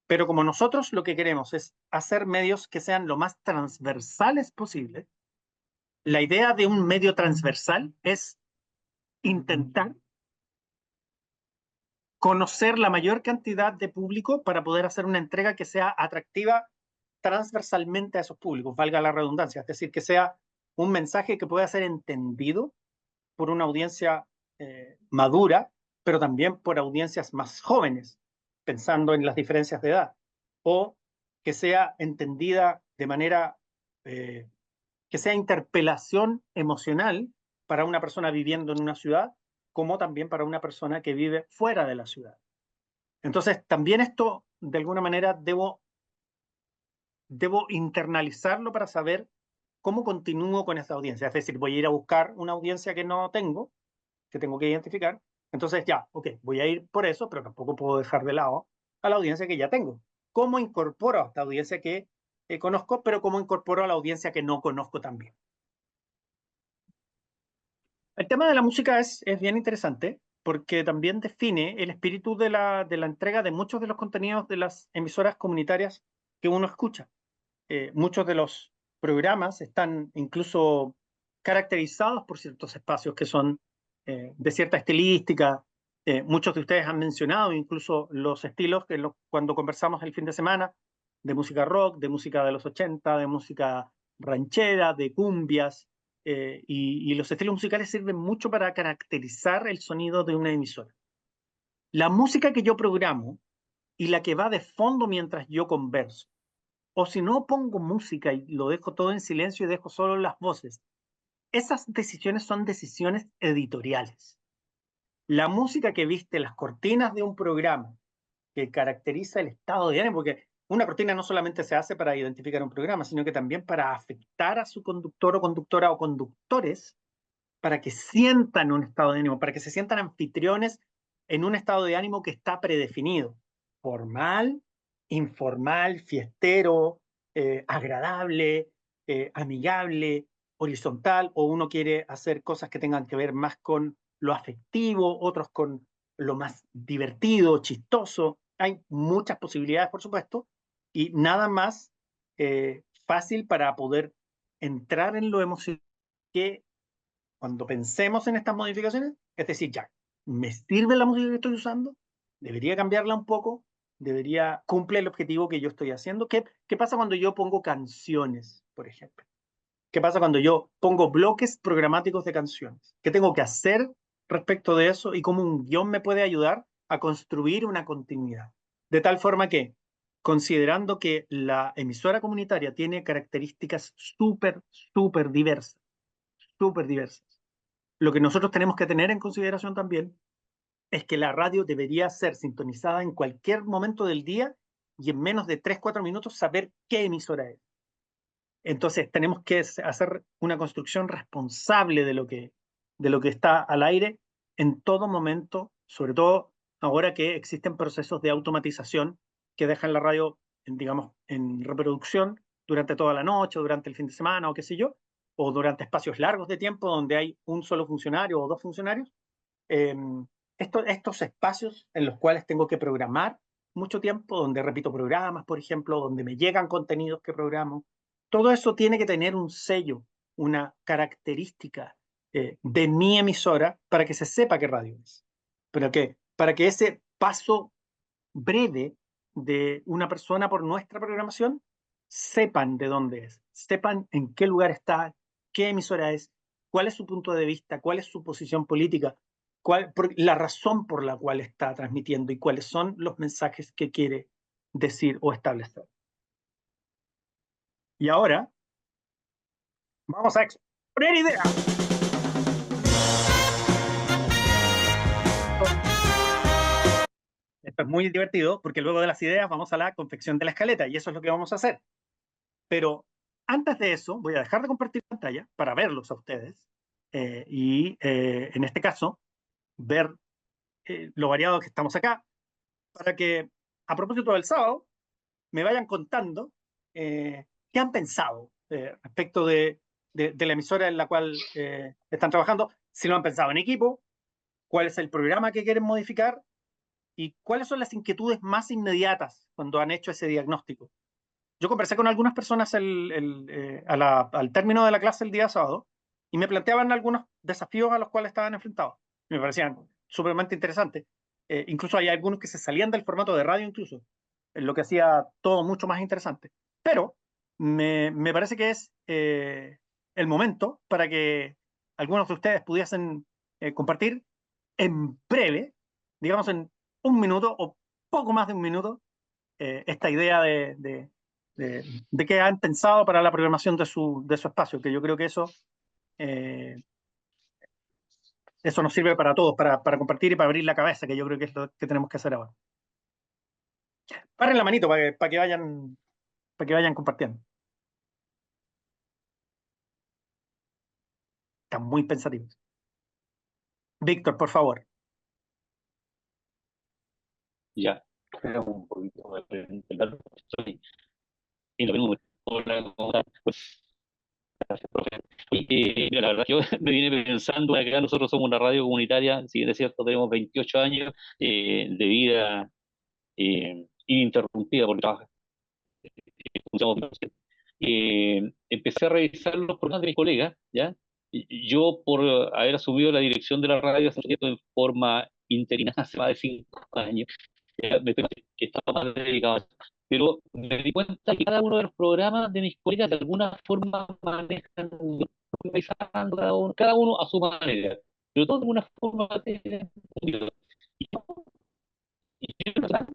Pero como nosotros lo que queremos es hacer medios que sean lo más transversales posible, la idea de un medio transversal es intentar conocer la mayor cantidad de público para poder hacer una entrega que sea atractiva transversalmente a esos públicos, valga la redundancia, es decir, que sea un mensaje que pueda ser entendido por una audiencia madura, pero también por audiencias más jóvenes, pensando en las diferencias de edad, o que sea entendida de manera que sea interpelación emocional para una persona viviendo en una ciudad, como también para una persona que vive fuera de la ciudad. Entonces, también esto, de alguna manera, debo internalizarlo para saber cómo continúo con esta audiencia. Es decir, voy a ir a buscar una audiencia que no tengo, que tengo que identificar. Entonces ya, ok, voy a ir por eso, pero tampoco puedo dejar de lado a la audiencia que ya tengo. ¿Cómo incorporo a esta audiencia que conozco, pero cómo incorporo a la audiencia que no conozco también? El tema de la música es bien interesante porque también define el espíritu de la entrega de muchos de los contenidos de las emisoras comunitarias que uno escucha. Muchos de los programas están incluso caracterizados por ciertos espacios que son de cierta estilística. Muchos de ustedes han mencionado incluso los estilos que cuando conversamos el fin de semana, de música rock, de música de los 80, de música ranchera, de cumbias. y los estilos musicales sirven mucho para caracterizar el sonido de una emisora. La música que yo programo y la que va de fondo mientras yo converso, o si no pongo música y lo dejo todo en silencio y dejo solo las voces, esas decisiones son decisiones editoriales. La música que viste, las cortinas de un programa que caracteriza el estado de ánimo, porque una cortina no solamente se hace para identificar un programa, sino que también para afectar a su conductor o conductora o conductores para que sientan un estado de ánimo, para que se sientan anfitriones en un estado de ánimo que está predefinido, formal, informal, fiestero, agradable, amigable, horizontal, o uno quiere hacer cosas que tengan que ver más con lo afectivo, otros con lo más divertido, chistoso. Hay muchas posibilidades, por supuesto, y nada más fácil para poder entrar en lo emocional que cuando pensemos en estas modificaciones, es decir, ya, ¿me sirve la música que estoy usando? ¿Debería cambiarla un poco? ¿Debería cumplir el objetivo que yo estoy haciendo? ¿Qué pasa cuando yo pongo canciones, por ejemplo? ¿Qué pasa cuando yo pongo bloques programáticos de canciones? ¿Qué tengo que hacer respecto de eso y cómo un guión me puede ayudar a construir una continuidad? De tal forma que, considerando que la emisora comunitaria tiene características súper diversas, lo que nosotros tenemos que tener en consideración también es que la radio debería ser sintonizada en cualquier momento del día y en menos de 3 o 4 minutos saber qué emisora es. Entonces tenemos que hacer una construcción responsable de lo que está al aire en todo momento, sobre todo ahora que existen procesos de automatización que dejan la radio, digamos, en reproducción durante toda la noche, durante el fin de semana o qué sé yo, o durante espacios largos de tiempo donde hay un solo funcionario o dos funcionarios. Eh, estos espacios en los cuales tengo que programar mucho tiempo, donde repito programas, por ejemplo, donde me llegan contenidos que programo, todo eso tiene que tener un sello, una característica de mi emisora para que se sepa qué radio es. Pero que, para que ese paso breve de una persona por nuestra programación sepan de dónde es, sepan en qué lugar está, qué emisora es, cuál es su punto de vista, cuál es su posición política, la razón por la cual está transmitiendo y cuáles son los mensajes que quiere decir o establecer. Y ahora vamos a exponer ideas. Esto es muy divertido porque luego de las ideas vamos a la confección de la escaleta y eso es lo que vamos a hacer. Pero antes de eso voy a dejar de compartir pantalla para verlos a ustedes y en este caso ver lo variado que estamos acá para que a propósito del sábado me vayan contando qué han pensado respecto de la emisora en la cual están trabajando, si lo han pensado en equipo, cuál es el programa que quieren modificar y cuáles son las inquietudes más inmediatas cuando han hecho ese diagnóstico. Yo conversé con algunas personas al término de la clase el día sábado y me planteaban algunos desafíos a los cuales estaban enfrentados. Me parecían sumamente interesantes. Incluso hay algunos que se salían del formato de radio incluso, lo que hacía todo mucho más interesante. Pero me parece que es el momento para que algunos de ustedes pudiesen compartir en breve, digamos en un minuto o poco más de un minuto, esta idea de qué han pensado para la programación de su espacio, que yo creo que eh, eso nos sirve para todos, para compartir y para abrir la cabeza, que yo creo que es lo que tenemos que hacer ahora. Paren la manito para que vayan compartiendo. Están muy pensativos. Víctor, por favor. Ya, era un poquito de largo. Estoy en lo mismo. Hola, ¿cómo estás? Pues, gracias, profe. Oye, mira, la verdad, yo me vine pensando acá, nosotros somos una radio comunitaria, si bien es cierto, tenemos 28 años de vida ininterrumpida por el trabajo. Empecé a revisar los programas de mis colegas, ¿ya? Yo, por haber asumido la dirección de la radio hace un tiempo en forma interina, hace más de 5 años, que estaba más dedicado a eso. Pero me di cuenta que cada uno de los programas de mis colegas de alguna forma manejan un improvisando, cada uno a su manera, pero todo de una forma y yo, la verdad,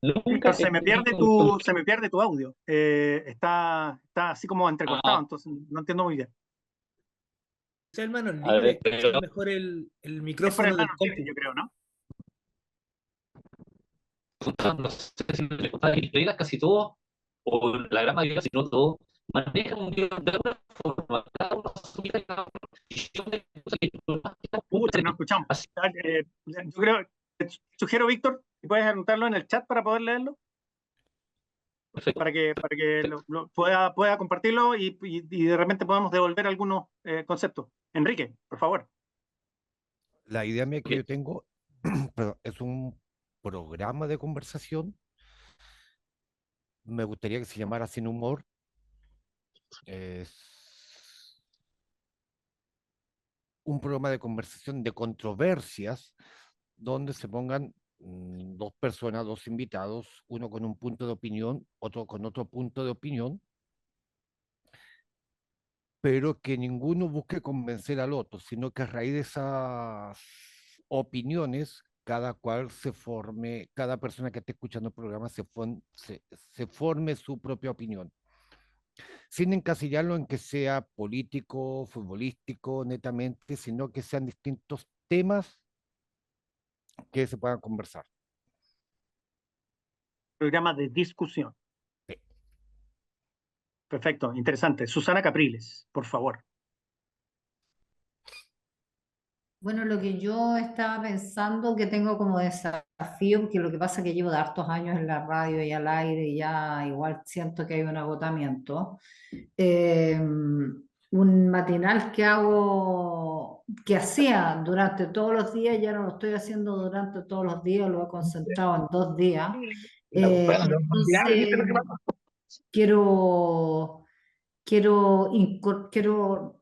nunca Víctor, he tenido un se me pierde tu audio. Está así como entrecortado, entonces no entiendo muy bien. Sea el manos a ver, libres, es pero mejor el Es por el micrófono del manos libres, compu. yo creo, ¿no? no sé si me contaban mis colegas, casi todos, o la gran mayoría, si no todos, manejan un guión de alguna forma, cada uno a su vida, cada uno, y yo me cosa que yo más que Pucha, no escuchamos. así, Yo creo, te sugiero, Víctor, si puedes anotarlo en el chat para poder leerlo, perfecto. para que pueda compartirlo y de repente podamos devolver algunos conceptos. Enrique, por favor. La idea mía que Ok. yo tengo perdón, es un programa de conversación. Me gustaría que se llamara Sin Humor. Es un programa de conversación de controversias donde se pongan dos personas, dos invitados, uno con un punto de opinión, otro con otro punto de opinión, pero que ninguno busque convencer al otro, sino que a raíz de esas opiniones, cada cual se forme, cada persona que esté escuchando el programa se forme su propia opinión, sin encasillarlo en que sea político, futbolístico, netamente, sino que sean distintos temas que se puedan conversar. Programa de discusión. Sí. Perfecto, interesante. Susana Capriles, por favor. Bueno, lo que yo estaba pensando que tengo como desafío, porque lo que pasa es que llevo de hartos años en la radio y al aire y ya igual siento que hay un agotamiento. Un matinal que hago, que hacía durante todos los días, ya no lo estoy haciendo durante todos los días, lo he concentrado en 2 días. Entonces, quiero, quiero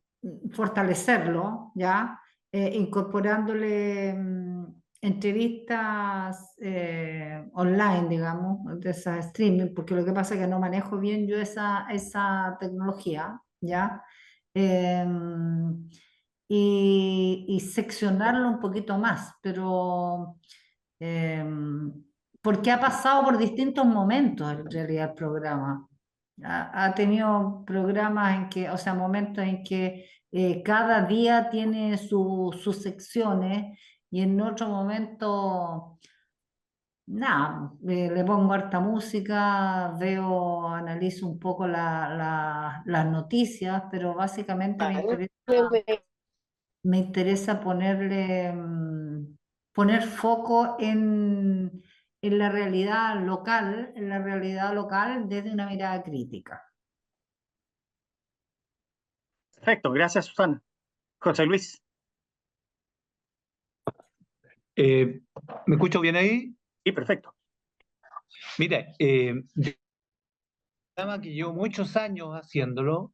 fortalecerlo, ¿ya? Incorporándole entrevistas online, digamos, de esas streaming, porque lo que pasa es que no manejo bien yo esa tecnología, ¿ya? Em, y seccionarlo un poquito más, pero porque ha pasado por distintos momentos en realidad el programa. Ha tenido programas en que, o sea, momentos en que cada día tiene sus secciones y en otro momento, nada, le pongo harta música, veo, analizo un poco las noticias, pero básicamente me interesa poner foco en la realidad local desde una mirada crítica. Perfecto, gracias, Susana. José Luis. ¿Me escucho bien ahí? Sí, perfecto. Mira, programa que llevo muchos años haciéndolo,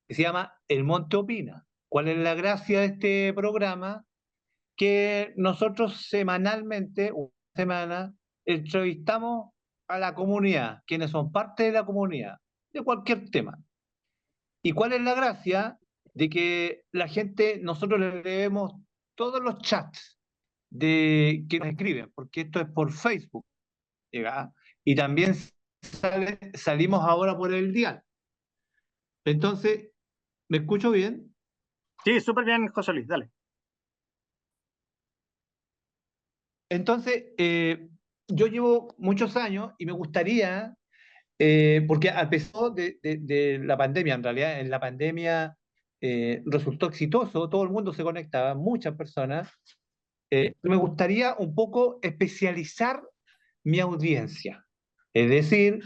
que se llama El Monte Opina. ¿Cuál es la gracia de este programa? Que nosotros semanalmente, una semana, entrevistamos a la comunidad, quienes son parte de la comunidad, de cualquier tema. ¿Y cuál es la gracia? De que la gente, nosotros le leemos todos los chats que nos escriben, porque esto es por Facebook, ¿ya? Y también salimos ahora por el dial. Entonces, ¿me escucho bien? Sí, súper bien, José Luis, dale. Entonces, yo llevo muchos años y me gustaría, porque a pesar de la pandemia, en realidad, en la pandemia resultó exitoso, todo el mundo se conectaba, muchas personas, me gustaría un poco especializar mi audiencia. Es decir,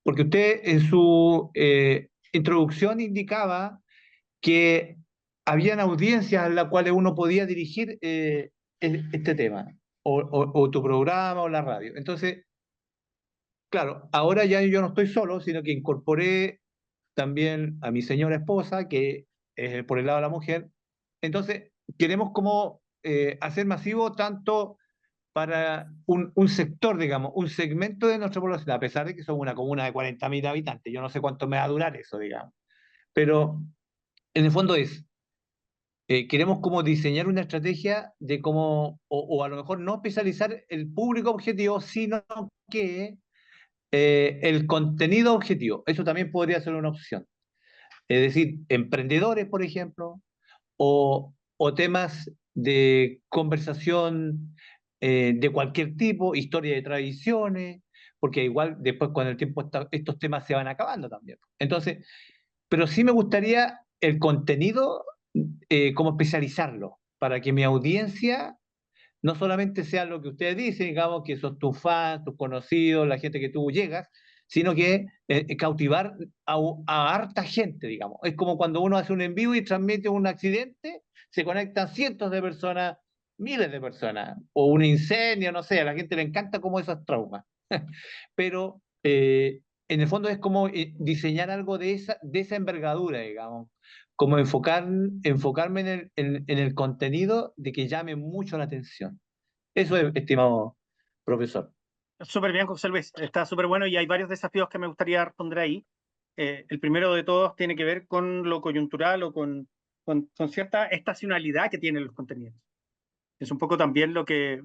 porque usted en su introducción indicaba que habían audiencias a las cuales uno podía dirigir este tema, o tu programa o la radio. Entonces, claro, ahora ya yo no estoy solo, sino que incorporé también a mi señora esposa, que es por el lado de la mujer. Entonces, queremos como hacer masivo tanto para un sector, digamos, un segmento de nuestra población, a pesar de que somos una comuna de 40.000 habitantes. Yo no sé cuánto me va a durar eso, digamos. Pero en el fondo es queremos como diseñar una estrategia de cómo, o a lo mejor no especializar el público objetivo, sino que el contenido objetivo. Eso también podría ser una opción. Es decir, emprendedores, por ejemplo, o temas de conversación de cualquier tipo, historia de tradiciones, porque igual después con el tiempo estos temas se van acabando también. Entonces, pero sí me gustaría el contenido como especializarlo, para que mi audiencia no solamente sea lo que ustedes dicen, digamos, que son tus fans, tus conocidos, la gente que tú llegas, sino que cautivar a harta gente, digamos. Es como cuando uno hace un en vivo y transmite un accidente, se conectan cientos de personas, miles de personas, o un incendio, no sé, a la gente le encanta como esos traumas. Pero en el fondo es como diseñar algo de esa envergadura, digamos, como enfocarme en el contenido de que llame mucho la atención. Eso es, estimado profesor. Súper bien, José Luis, está súper bueno y hay varios desafíos que me gustaría responder ahí. El primero de todos tiene que ver con lo coyuntural o con cierta estacionalidad que tienen los contenidos. Es un poco también lo que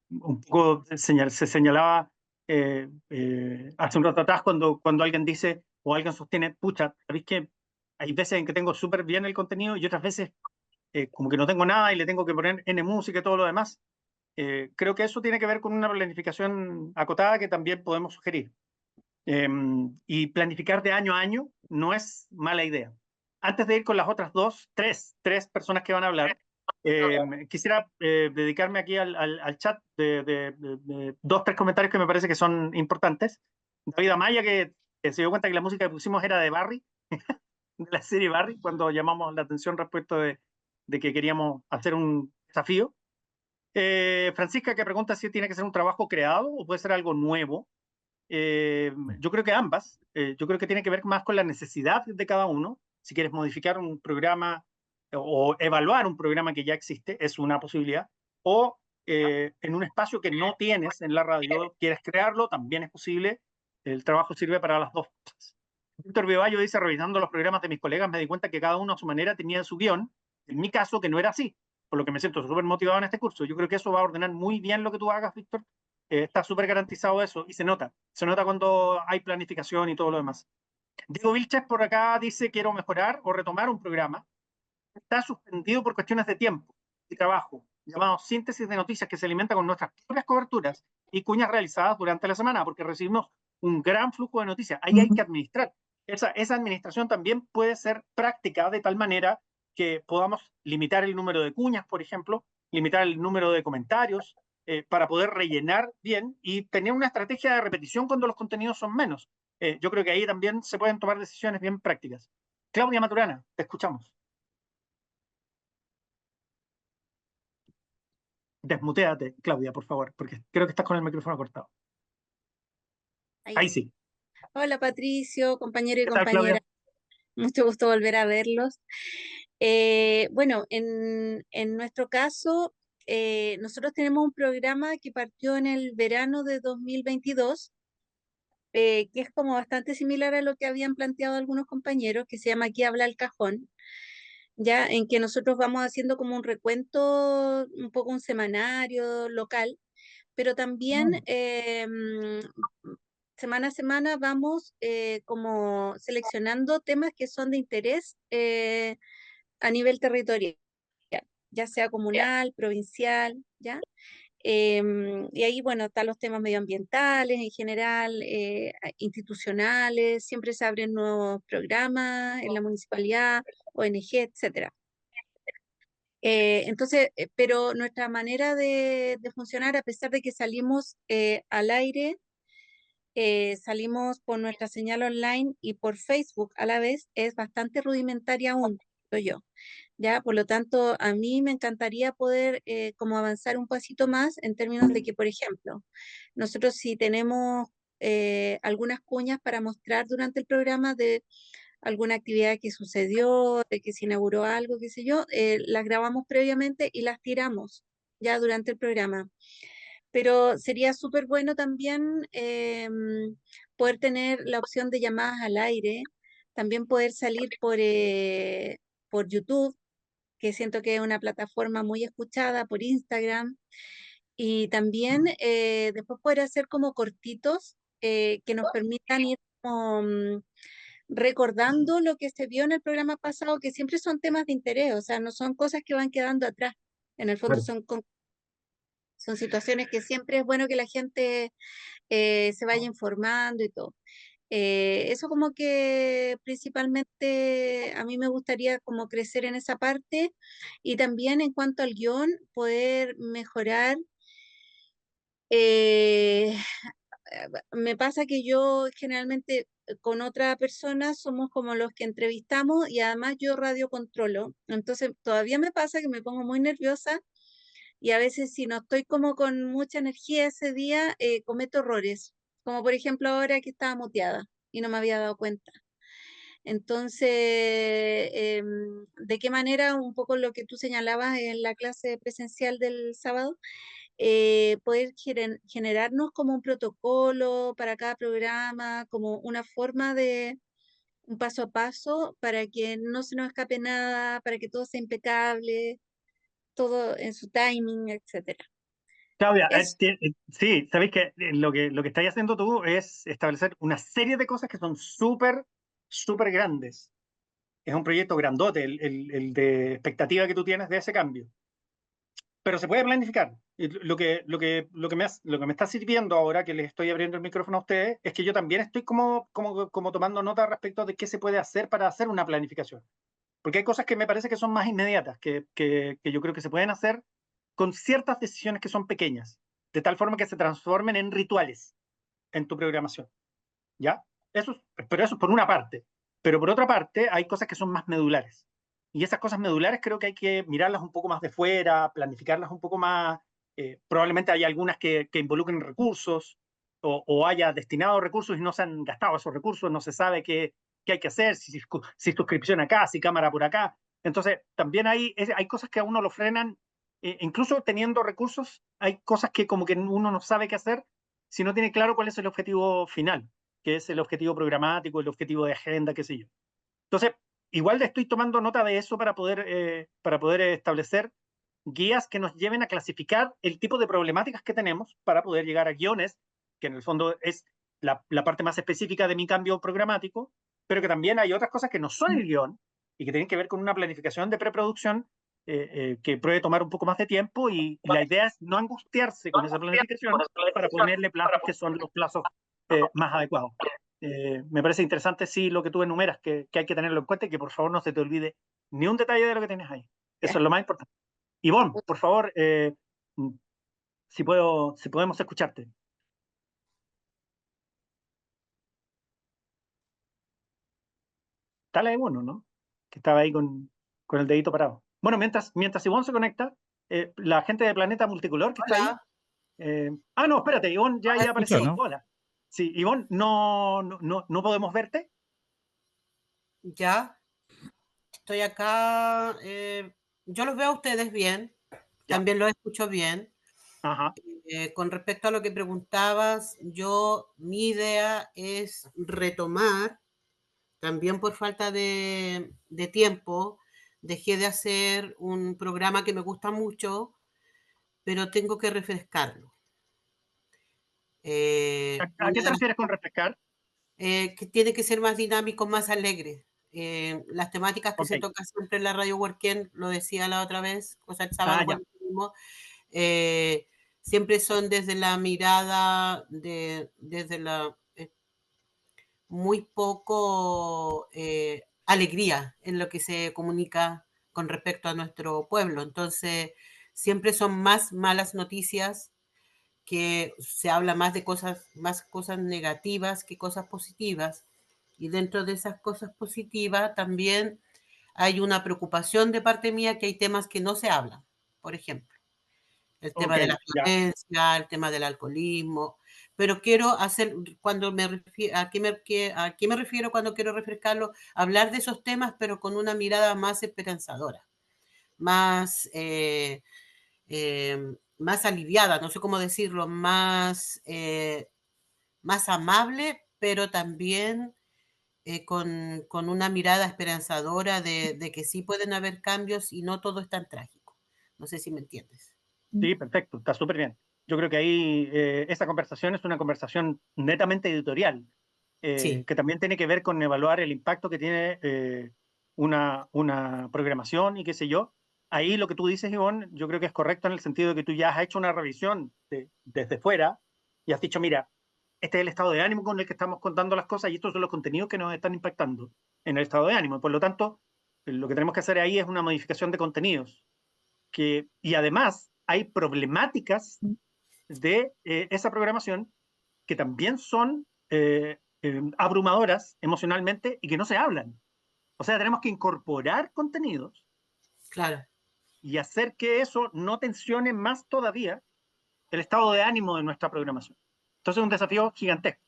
un poco se señalaba hace un rato atrás cuando alguien dice o alguien sostiene, pucha, ¿sabéis que hay veces en que tengo súper bien el contenido y otras veces como que no tengo nada y le tengo que poner N música y todo lo demás? Creo que eso tiene que ver con una planificación acotada que también podemos sugerir. Y planificar de año a año no es mala idea. Antes de ir con las otras tres personas que van a hablar, quisiera dedicarme aquí al chat de dos, tres comentarios que me parece que son importantes. David Amaya, que se dio cuenta que la música que pusimos era de Barry, de la serie Barry, cuando llamamos la atención respecto de que queríamos hacer un desafío. Francisca, que pregunta si tiene que ser un trabajo creado o puede ser algo nuevo. Yo creo que ambas. Yo creo que tiene que ver más con la necesidad de cada uno. Si quieres modificar un programa o evaluar un programa que ya existe, es una posibilidad. O en un espacio que no tienes en la radio, quieres crearlo, también es posible. El trabajo sirve para las dos cosas. Víctor Vivallo dice, revisando los programas de mis colegas, me di cuenta que cada uno a su manera tenía su guión. En mi caso, que no era así, por lo que me siento súper motivado en este curso. Yo creo que eso va a ordenar muy bien lo que tú hagas, Víctor. Está súper garantizado eso y se nota cuando hay planificación y todo lo demás. Diego Vilches por acá dice, quiero mejorar o retomar un programa. Está suspendido por cuestiones de tiempo y trabajo, llamado síntesis de noticias, que se alimenta con nuestras propias coberturas y cuñas realizadas durante la semana, porque recibimos un gran flujo de noticias. Ahí hay que administrar. Esa administración también puede ser práctica de tal manera que podamos limitar el número de cuñas, por ejemplo, limitar el número de comentarios, para poder rellenar bien y tener una estrategia de repetición cuando los contenidos son menos. Yo creo que ahí también se pueden tomar decisiones bien prácticas. Claudia Maturana, te escuchamos. Desmuteate, Claudia, por favor, porque creo que estás con el micrófono cortado. Ahí sí. Hola Patricio, compañero y ¿Qué tal, Claudia? compañera, mucho gusto volver a verlos. Bueno, en nuestro caso, nosotros tenemos un programa que partió en el verano de 2022, que es como bastante similar a lo que habían planteado algunos compañeros, que se llama Aquí habla el cajón, ya en que nosotros vamos haciendo como un recuento, un poco un semanario local, pero también semana a semana vamos como seleccionando temas que son de interés a nivel territorial, ya sea comunal, provincial, ¿ya? Y ahí, bueno, están los temas medioambientales en general, institucionales, siempre se abren nuevos programas en la municipalidad, ONG, etcétera. Entonces, pero nuestra manera de funcionar, a pesar de que salimos al aire, salimos por nuestra señal online y por Facebook a la vez, es bastante rudimentaria aún, creo yo. ¿Ya? Por lo tanto, a mí me encantaría poder como avanzar un pasito más en términos de que, por ejemplo, nosotros si tenemos algunas cuñas para mostrar durante el programa de alguna actividad que sucedió, de que se inauguró algo, qué sé yo, las grabamos previamente y las tiramos ya durante el programa. Pero sería súper bueno también poder tener la opción de llamadas al aire, también poder salir por YouTube, que siento que es una plataforma muy escuchada, por Instagram, y también después poder hacer como cortitos que nos permitan ir como, recordando lo que se vio en el programa pasado, que siempre son temas de interés, o sea, no son cosas que van quedando atrás. En el fondo son situaciones que siempre es bueno que la gente se vaya informando y todo. Eso como que principalmente a mí me gustaría como crecer en esa parte y también en cuanto al guión, poder mejorar. eh, Me pasa que yo generalmente con otra persona somos como los que entrevistamos y además yo radio controlo. Entonces todavía me pasa que me pongo muy nerviosa y a veces si no estoy como con mucha energía ese día, cometo errores. Como por ejemplo ahora que estaba muteada y no me había dado cuenta. Entonces, ¿de qué manera un poco lo que tú señalabas en la clase presencial del sábado? Poder generarnos como un protocolo para cada programa, como una forma de un paso a paso para que no se nos escape nada, para que todo sea impecable, todo en su timing, etcétera. Claudia, Es sí, sabéis que lo que estáis haciendo tú es establecer una serie de cosas que son súper, súper grandes. Es un proyecto grandote el de expectativa que tú tienes de ese cambio. Pero se puede planificar. Y lo que me está sirviendo ahora que les estoy abriendo el micrófono a ustedes es que yo también estoy como tomando nota respecto de qué se puede hacer para hacer una planificación. Porque hay cosas que me parece que son más inmediatas, que yo creo que se pueden hacer con ciertas decisiones que son pequeñas, de tal forma que se transformen en rituales en tu programación. ¿Ya? Pero eso es por una parte. Pero por otra parte, hay cosas que son más medulares. Y esas cosas medulares creo que hay que mirarlas un poco más de fuera, planificarlas un poco más. Probablemente hay algunas que involucren recursos o haya destinado recursos y no se han gastado esos recursos, no se sabe qué hay que hacer, si suscripción acá, si cámara por acá. Entonces, también hay cosas que a uno lo frenan, incluso teniendo recursos, hay cosas que como que uno no sabe qué hacer si no tiene claro cuál es el objetivo final, que es el objetivo programático, el objetivo de agenda, qué sé yo. Entonces, igual le estoy tomando nota de eso para poder establecer guías que nos lleven a clasificar el tipo de problemáticas que tenemos para poder llegar a guiones, que en el fondo es la parte más específica de mi cambio programático, pero que también hay otras cosas que no son el guión y que tienen que ver con una planificación de preproducción que puede tomar un poco más de tiempo y la idea es no angustiarse con esa planificación para ponerle plazos que son los plazos más adecuados. Me parece interesante, sí, lo que tú enumeras, que hay que tenerlo en cuenta y que por favor no se te olvide ni un detalle de lo que tienes ahí. Eso es lo más importante. Ivonne, por favor, si podemos escucharte. Dale Ivonne, ¿no? Que estaba ahí con el dedito parado. Bueno, mientras Ivonne se conecta, la gente de Planeta Multicolor que está ahí. No, espérate, Ivonne ya apareció. escucho, ¿no? Hola. Sí, Ivonne, no podemos verte. Ya, estoy acá. Yo los veo a ustedes bien, Ya. también los escucho bien. Ajá. Con respecto a lo que preguntabas, mi idea es retomar, también por falta de tiempo, dejé de hacer un programa que me gusta mucho, pero tengo que refrescarlo. ¿A qué te refieres con refrescar? Que tiene que ser más dinámico, más alegre. Las temáticas que se Ok. tocan siempre en la radio Workend, lo decía la otra vez, cosa el sábado Ya. cuando estuvimos, siempre son desde la mirada, desde la muy poco alegría en lo que se comunica con respecto a nuestro pueblo. Entonces, siempre son más malas noticias, que se habla más cosas negativas que cosas positivas. Y dentro de esas cosas positivas también hay una preocupación de parte mía que hay temas que no se hablan. Por ejemplo, el tema de la violencia, el tema del alcoholismo. Pero quiero hacer, ¿a qué me refiero cuando quiero refrescarlo? Hablar de esos temas, pero con una mirada más esperanzadora, más más aliviada, no sé cómo decirlo, más amable, pero también con una mirada esperanzadora de que sí pueden haber cambios y no todo es tan trágico. No sé si me entiendes. Sí, perfecto, está súper bien. Yo creo que ahí esa conversación es una conversación netamente editorial, Sí, que también tiene que ver con evaluar el impacto que tiene una programación y qué sé yo. Ahí lo que tú dices, Ivonne, yo creo que es correcto en el sentido de que tú ya has hecho una revisión desde fuera y has dicho, mira, este es el estado de ánimo con el que estamos contando las cosas y estos son los contenidos que nos están impactando en el estado de ánimo. Por lo tanto, lo que tenemos que hacer ahí es una modificación de contenidos y además hay problemáticas de esa programación que también son abrumadoras emocionalmente y que no se hablan. O sea, tenemos que incorporar contenidos claro. y hacer que eso no tensione más todavía el estado de ánimo de nuestra programación. Entonces es un desafío gigantesco.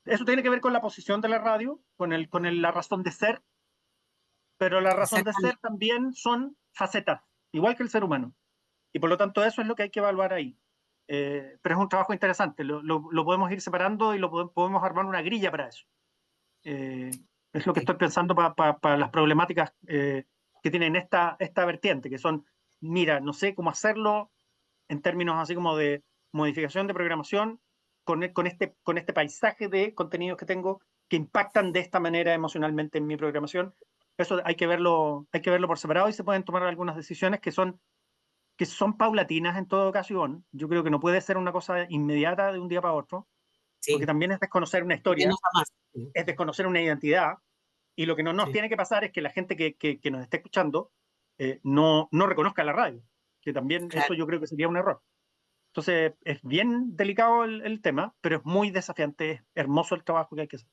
Eso tiene que ver con la posición de la radio, con la razón de ser, pero la razón de ser Exactamente. también son facetas, igual que el ser humano. Y por lo tanto eso es lo que hay que evaluar ahí. Pero es un trabajo interesante, lo podemos ir separando y podemos armar una grilla para eso. Es lo que Sí. estoy pensando para las problemáticas que tienen esta vertiente, que son, mira, no sé cómo hacerlo en términos así como de modificación de programación con este paisaje de contenidos que tengo que impactan de esta manera emocionalmente en mi programación. Eso hay que verlo por separado y se pueden tomar algunas decisiones que son paulatinas en todo caso, Ivonne. Yo creo que no puede ser una cosa inmediata de un día para otro, porque Sí, también es desconocer una menos historia, a más. Sí, es desconocer una identidad, y lo que no nos sí, tiene que pasar es que la gente que nos esté escuchando no reconozca la radio, que también eso claro. yo creo que sería un error. Entonces, es bien delicado el tema, pero es muy desafiante, es hermoso el trabajo que hay que hacer.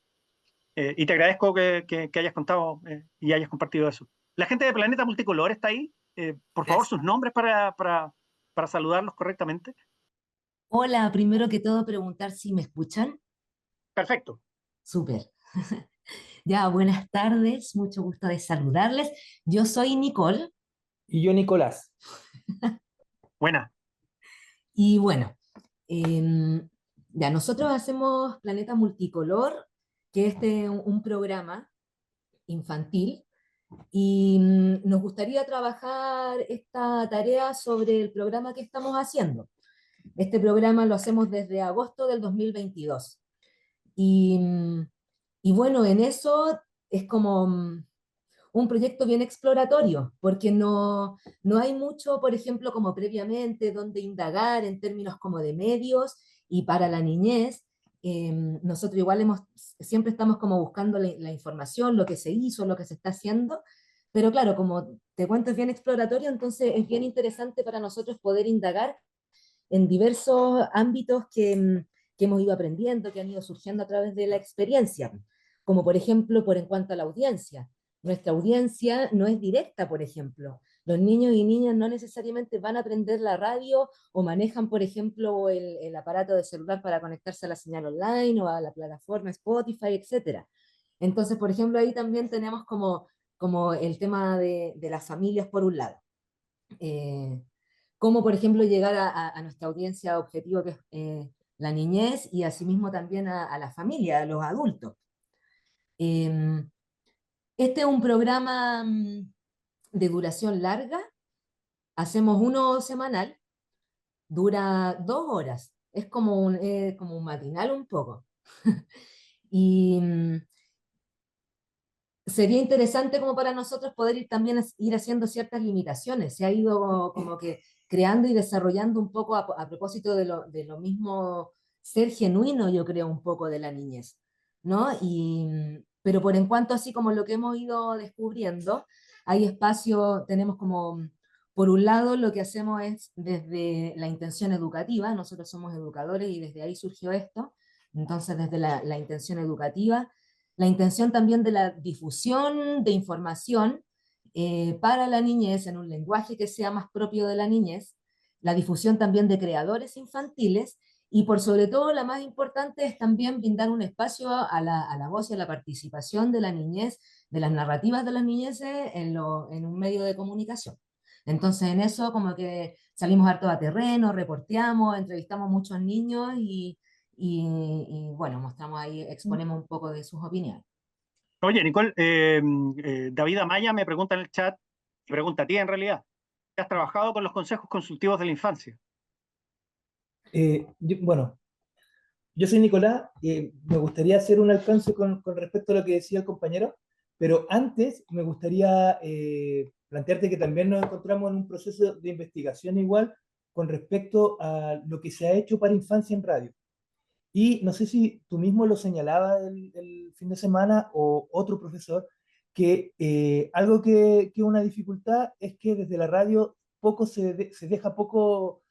Y te agradezco que hayas contado y hayas compartido eso. La gente de Planeta Multicolor está ahí. Por favor, Gracias. sus nombres para saludarlos correctamente. Hola, primero que todo preguntar si me escuchan. Perfecto. Súper. Ya, buenas tardes, mucho gusto de saludarles. Yo soy Nicole Y yo, Nicolás. Buena. y bueno, em, ya nosotros hacemos Planeta Multicolor, que este es un programa infantil y nos gustaría trabajar esta tarea sobre el programa que estamos haciendo. Este programa lo hacemos desde agosto del 2022. Y, y bueno, en eso es como un proyecto bien exploratorio, porque no hay mucho, por ejemplo, como previamente, donde indagar en términos como de medios y para la niñez. Nosotros igual siempre estamos como buscando la información, lo que se hizo, lo que se está haciendo, pero claro, como te cuento, es bien exploratorio, entonces es bien interesante para nosotros poder indagar en diversos ámbitos que hemos ido aprendiendo, que han ido surgiendo a través de la experiencia, como por ejemplo, en cuanto a la audiencia. Nuestra audiencia no es directa, por ejemplo. Los niños y niñas no necesariamente van a aprender la radio o manejan, por ejemplo, el aparato de celular para conectarse a la señal online o a la plataforma Spotify, etc. Entonces, por ejemplo, ahí también tenemos como el tema de las familias por un lado. Eh, Cómo, por ejemplo, llegar a nuestra audiencia objetivo, que es la niñez, y asimismo también a la familia, a los adultos. Eh, este es un programa de duración larga, hacemos uno semanal, dura 2 horas, es como un matinal un poco. Y sería interesante como para nosotros poder ir también ir haciendo ciertas limitaciones. Se ha ido como que creando y desarrollando un poco a propósito de lo mismo ser genuino, yo creo, un poco de la niñez, ¿no? Pero por en cuanto así como lo que hemos ido descubriendo, hay espacio, tenemos como, por un lado, lo que hacemos es desde la intención educativa, nosotros somos educadores y desde ahí surgió esto, entonces desde la intención educativa, la intención también de la difusión de información para la niñez en un lenguaje que sea más propio de la niñez, la difusión también de creadores infantiles y por sobre todo la más importante es también brindar un espacio a la voz y a la participación de la niñez, de las narrativas de las niñeces en un medio de comunicación. Entonces en eso como que salimos harto a terreno, reporteamos, entrevistamos muchos niños y bueno, mostramos ahí, exponemos un poco de sus opiniones. Oye, Nicole, David Amaya me pregunta en el chat, pregunta a ti en realidad, ¿has trabajado con los consejos consultivos de la infancia? Bueno, yo soy Nicolás, me gustaría hacer un alcance con respecto a lo que decía el compañero, pero antes me gustaría plantearte que también nos encontramos en un proceso de investigación igual con respecto a lo que se ha hecho para infancia en radio. Y no sé si tú mismo lo señalabas el fin de semana o otro profesor, que algo que una dificultad es que desde la radio poco se deja poco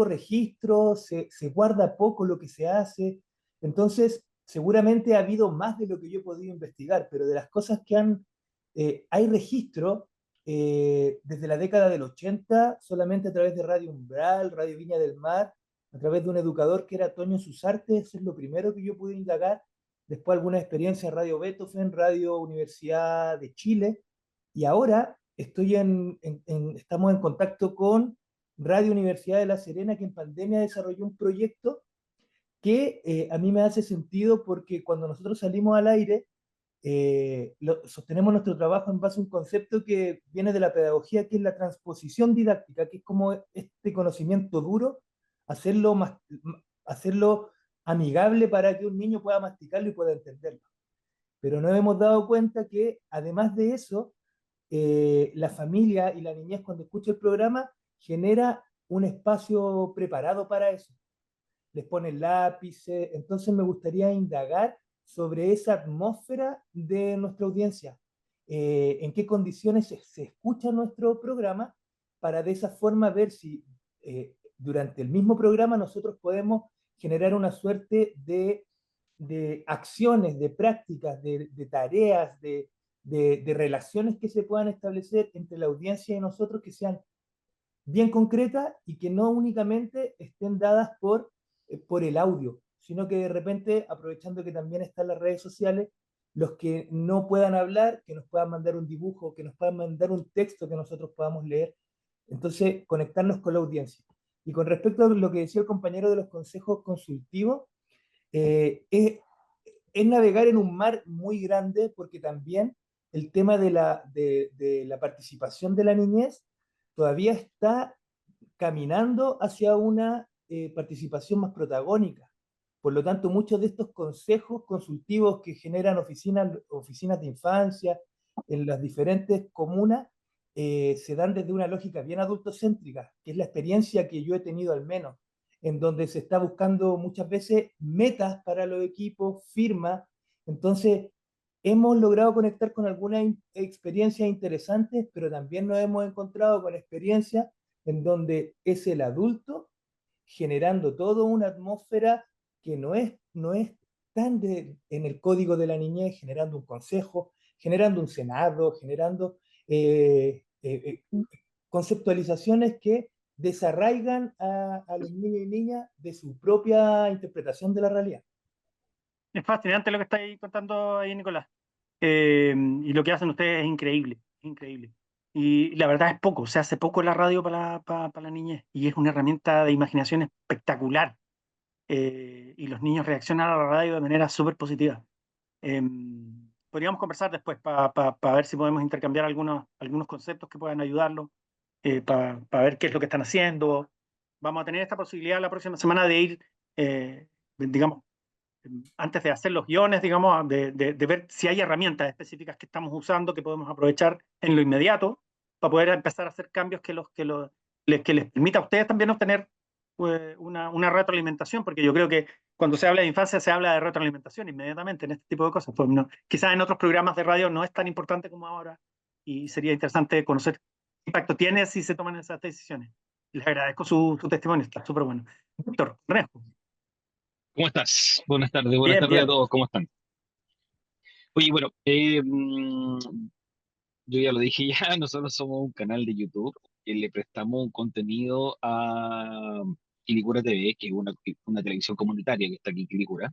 registro, se guarda poco lo que se hace. Entonces, seguramente ha habido más de lo que yo he podido investigar, pero de las cosas que hay registro desde la década del 80, solamente a través de Radio Umbral, Radio Viña del Mar, a través de un educador que era Toño Susarte. Eso es lo primero que yo pude indagar. Después alguna experiencia en Radio Beethoven, Radio Universidad de Chile, y ahora estamos en contacto con Radio Universidad de La Serena, que en pandemia desarrolló un proyecto que a mí me hace sentido porque cuando nosotros salimos al aire, sostenemos nuestro trabajo en base a un concepto que viene de la pedagogía, que es la transposición didáctica, que es como este conocimiento duro, hacerlo, hacerlo amigable para que un niño pueda masticarlo y pueda entenderlo. Pero nos hemos dado cuenta que además de eso, la familia y la niñez cuando escucha el programa genera un espacio preparado para eso. Les ponen lápices, entonces me gustaría indagar sobre esa atmósfera de nuestra audiencia, en qué condiciones se escucha nuestro programa, para de esa forma ver si durante el mismo programa nosotros podemos generar una suerte de acciones, de prácticas, de tareas, de relaciones que se puedan establecer entre la audiencia y nosotros, que sean bien concretas y que no únicamente estén dadas por el audio, sino que de repente, aprovechando que también están las redes sociales, los que no puedan hablar, que nos puedan mandar un dibujo, que nos puedan mandar un texto que nosotros podamos leer. Entonces, conectarnos con la audiencia. Y con respecto a lo que decía el compañero de los consejos consultivos, eh, es, es navegar en un mar muy grande, porque también el tema de la participación de la niñez todavía está caminando hacia una participación más protagónica. Por lo tanto, muchos de estos consejos consultivos que generan oficinas de infancia en las diferentes comunas se dan desde una lógica bien adultocéntrica, que es la experiencia que yo he tenido al menos, en donde se está buscando muchas veces metas para los equipos, firmas. Entonces, hemos logrado conectar con algunas experiencias interesantes, pero también nos hemos encontrado con experiencias en donde es el adulto generando toda una atmósfera que no es tan en el código de la niñez, generando un consejo, generando un senado, generando conceptualizaciones que desarraigan a los niños y niñas de su propia interpretación de la realidad. Es fascinante lo que estáis contando ahí, Nicolás. Y lo que hacen ustedes es increíble, increíble. Y la verdad es poco, se hace poco la radio para la niñez y es una herramienta de imaginación espectacular. Y los niños reaccionan a la radio de manera súper positiva. Podríamos conversar después para ver si podemos intercambiar algunos conceptos que puedan ayudarlos, para ver qué es lo que están haciendo. Vamos a tener esta posibilidad la próxima semana de ir, digamos, antes de hacer los guiones, digamos, de ver si hay herramientas específicas que estamos usando que podemos aprovechar en lo inmediato para poder empezar a hacer cambios que les permita a ustedes también obtener una retroalimentación, porque yo creo que cuando se habla de infancia se habla de retroalimentación inmediatamente en este tipo de cosas. Pues no, quizás en otros programas de radio no es tan importante como ahora y sería interesante conocer qué impacto tiene si se toman esas decisiones. Les agradezco su testimonio, está súper bueno. Víctor Rejo. ¿Cómo estás? Buenas tardes Bien, a bien. todos, ¿cómo están? Oye, bueno, yo ya lo dije ya, nosotros somos un canal de YouTube que le prestamos un contenido a Quilicura TV, que es una televisión comunitaria que está aquí en Quilicura.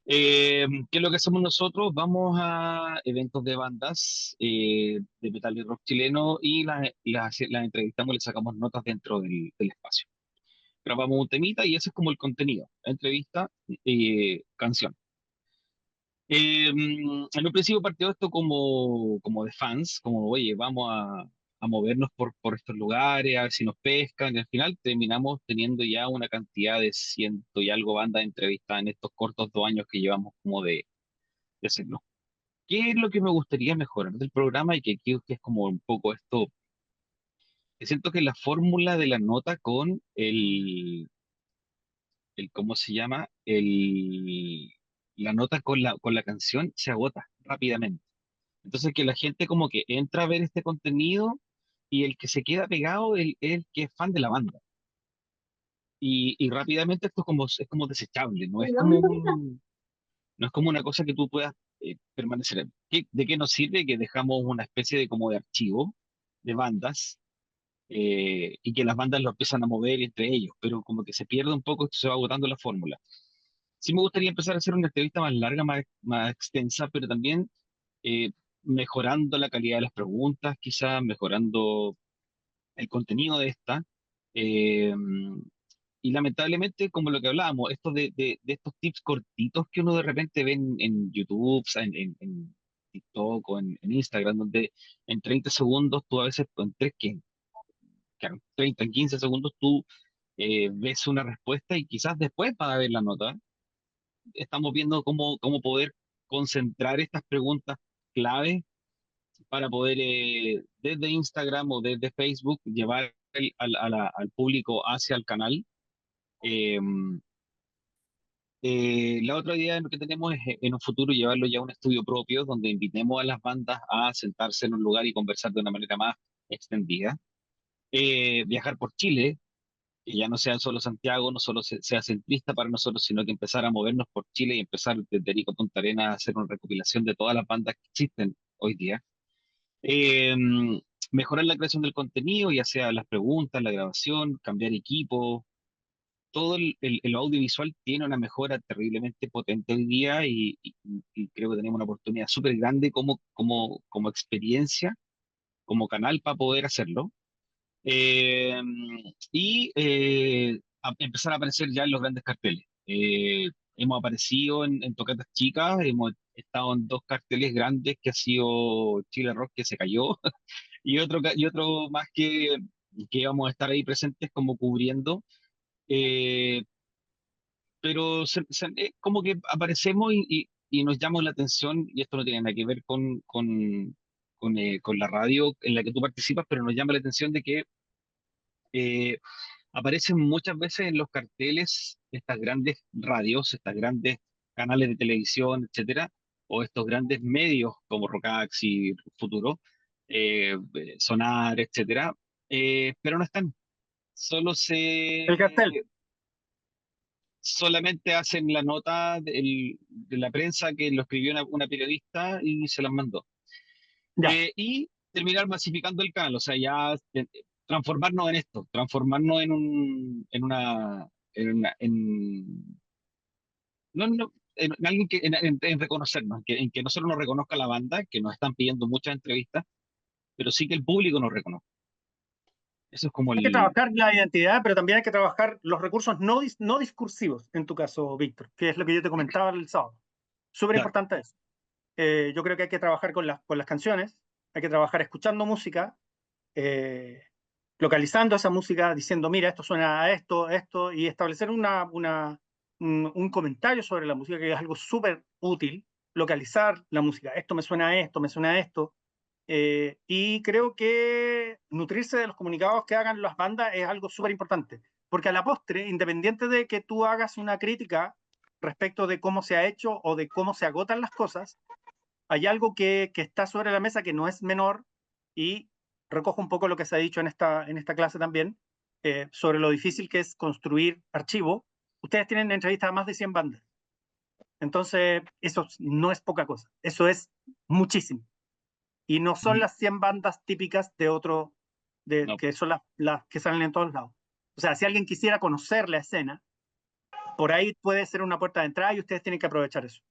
¿Qué es lo que hacemos nosotros? Vamos a eventos de bandas de metal y rock chileno y las entrevistamos y le sacamos notas dentro del espacio. Grabamos un temita y ese es como el contenido, entrevista, canción. En un principio partió esto como de fans, como, oye, vamos a movernos por estos lugares, a ver si nos pescan, y al final terminamos teniendo ya una cantidad de ciento y algo bandas de entrevistas en estos cortos 2 años que llevamos como de hacerlo. ¿Qué es lo que me gustaría mejorar del programa? Y que es como un poco esto, que siento que la fórmula de la nota con ¿cómo se llama? La nota con la canción se agota rápidamente. Entonces que la gente como que entra a ver este contenido y el que se queda pegado es el que es fan de la banda. Y rápidamente esto es como desechable, no es como una cosa que tú puedas permanecer. ¿De qué nos sirve que dejamos una especie de como de archivo de bandas y que las bandas lo empiezan a mover entre ellos? Pero como que se pierde un poco, esto se va agotando la fórmula. Sí me gustaría empezar a hacer una entrevista más larga, más extensa, pero también eh, mejorando la calidad de las preguntas, quizás mejorando el contenido de esta. eh, y lamentablemente, como lo que hablábamos, esto de estos tips cortitos que uno de repente ve en YouTube, o sea, en TikTok o en Instagram, donde en 30 segundos tú a veces, o en 30, en 15 segundos tú ves una respuesta y quizás después vas a ver la nota. Estamos viendo cómo poder concentrar estas preguntas clave para poder desde Instagram o desde Facebook llevar al público hacia el canal. Eh, la otra idea que tenemos es en un futuro llevarlo ya a un estudio propio donde invitemos a las bandas a sentarse en un lugar y conversar de una manera más extendida. Viajar por Chile, que ya no sea solo Santiago, no solo sea centrista para nosotros, sino que empezar a movernos por Chile y empezar desde Arica a Punta Arenas a hacer una recopilación de todas las bandas que existen hoy día. Eh, Mejorar la creación del contenido, ya sea las preguntas, la grabación, cambiar equipo. Todo el audiovisual tiene una mejora terriblemente potente hoy día y creo que tenemos una oportunidad súper grande como experiencia, como canal para poder hacerlo. Eh, Empezar a aparecer ya en los grandes carteles. Hemos aparecido en tocatas chicas, hemos estado en 2 carteles grandes que ha sido Chile Rock que se cayó y otro más que vamos a estar ahí presentes como cubriendo. Eh, pero como que aparecemos y nos llama la atención, y esto no tiene nada que ver con la radio en la que tú participas, pero nos llama la atención de que eh, aparecen muchas veces en los carteles estas grandes radios, estas grandes canales de televisión, etcétera, o estos grandes medios como Rocaxi, Futuro, Sonar, etcétera, pero no están. Solo El cartel, solamente hacen la nota de la prensa que lo escribió una periodista y se las mandó. ya. Y terminar masificando el canal, o sea, ya transformarnos en esto, transformarnos en alguien en reconocernos, en que no solo nos reconozca la banda, que nos están pidiendo muchas entrevistas, pero sí que el público nos reconozca. Eso es como Hay que el... trabajar la identidad, pero también hay que trabajar los recursos no discursivos, en tu caso, Víctor, que es lo que yo te comentaba el sábado. Súper Claro, importante eso. Yo creo que hay que trabajar con las canciones, hay que trabajar escuchando música, eh, localizando esa música, diciendo, mira, esto suena a esto, y establecer un comentario sobre la música, que es algo súper útil, localizar la música. Esto me suena a esto, me suena a esto. Y creo que nutrirse de los comunicados que hagan las bandas es algo súper importante, porque a la postre, independiente de que tú hagas una crítica respecto de cómo se ha hecho o de cómo se agotan las cosas, hay algo que está sobre la mesa que no es menor y recojo un poco lo que se ha dicho en esta clase también sobre lo difícil que es construir archivo. Ustedes tienen entrevistas a más de 100 bandas, entonces eso no es poca cosa, eso es muchísimo. Y no son las 100 bandas típicas no, que son las que salen en todos lados. O sea, si alguien quisiera conocer la escena, por ahí puede ser una puerta de entrada y ustedes tienen que aprovechar eso.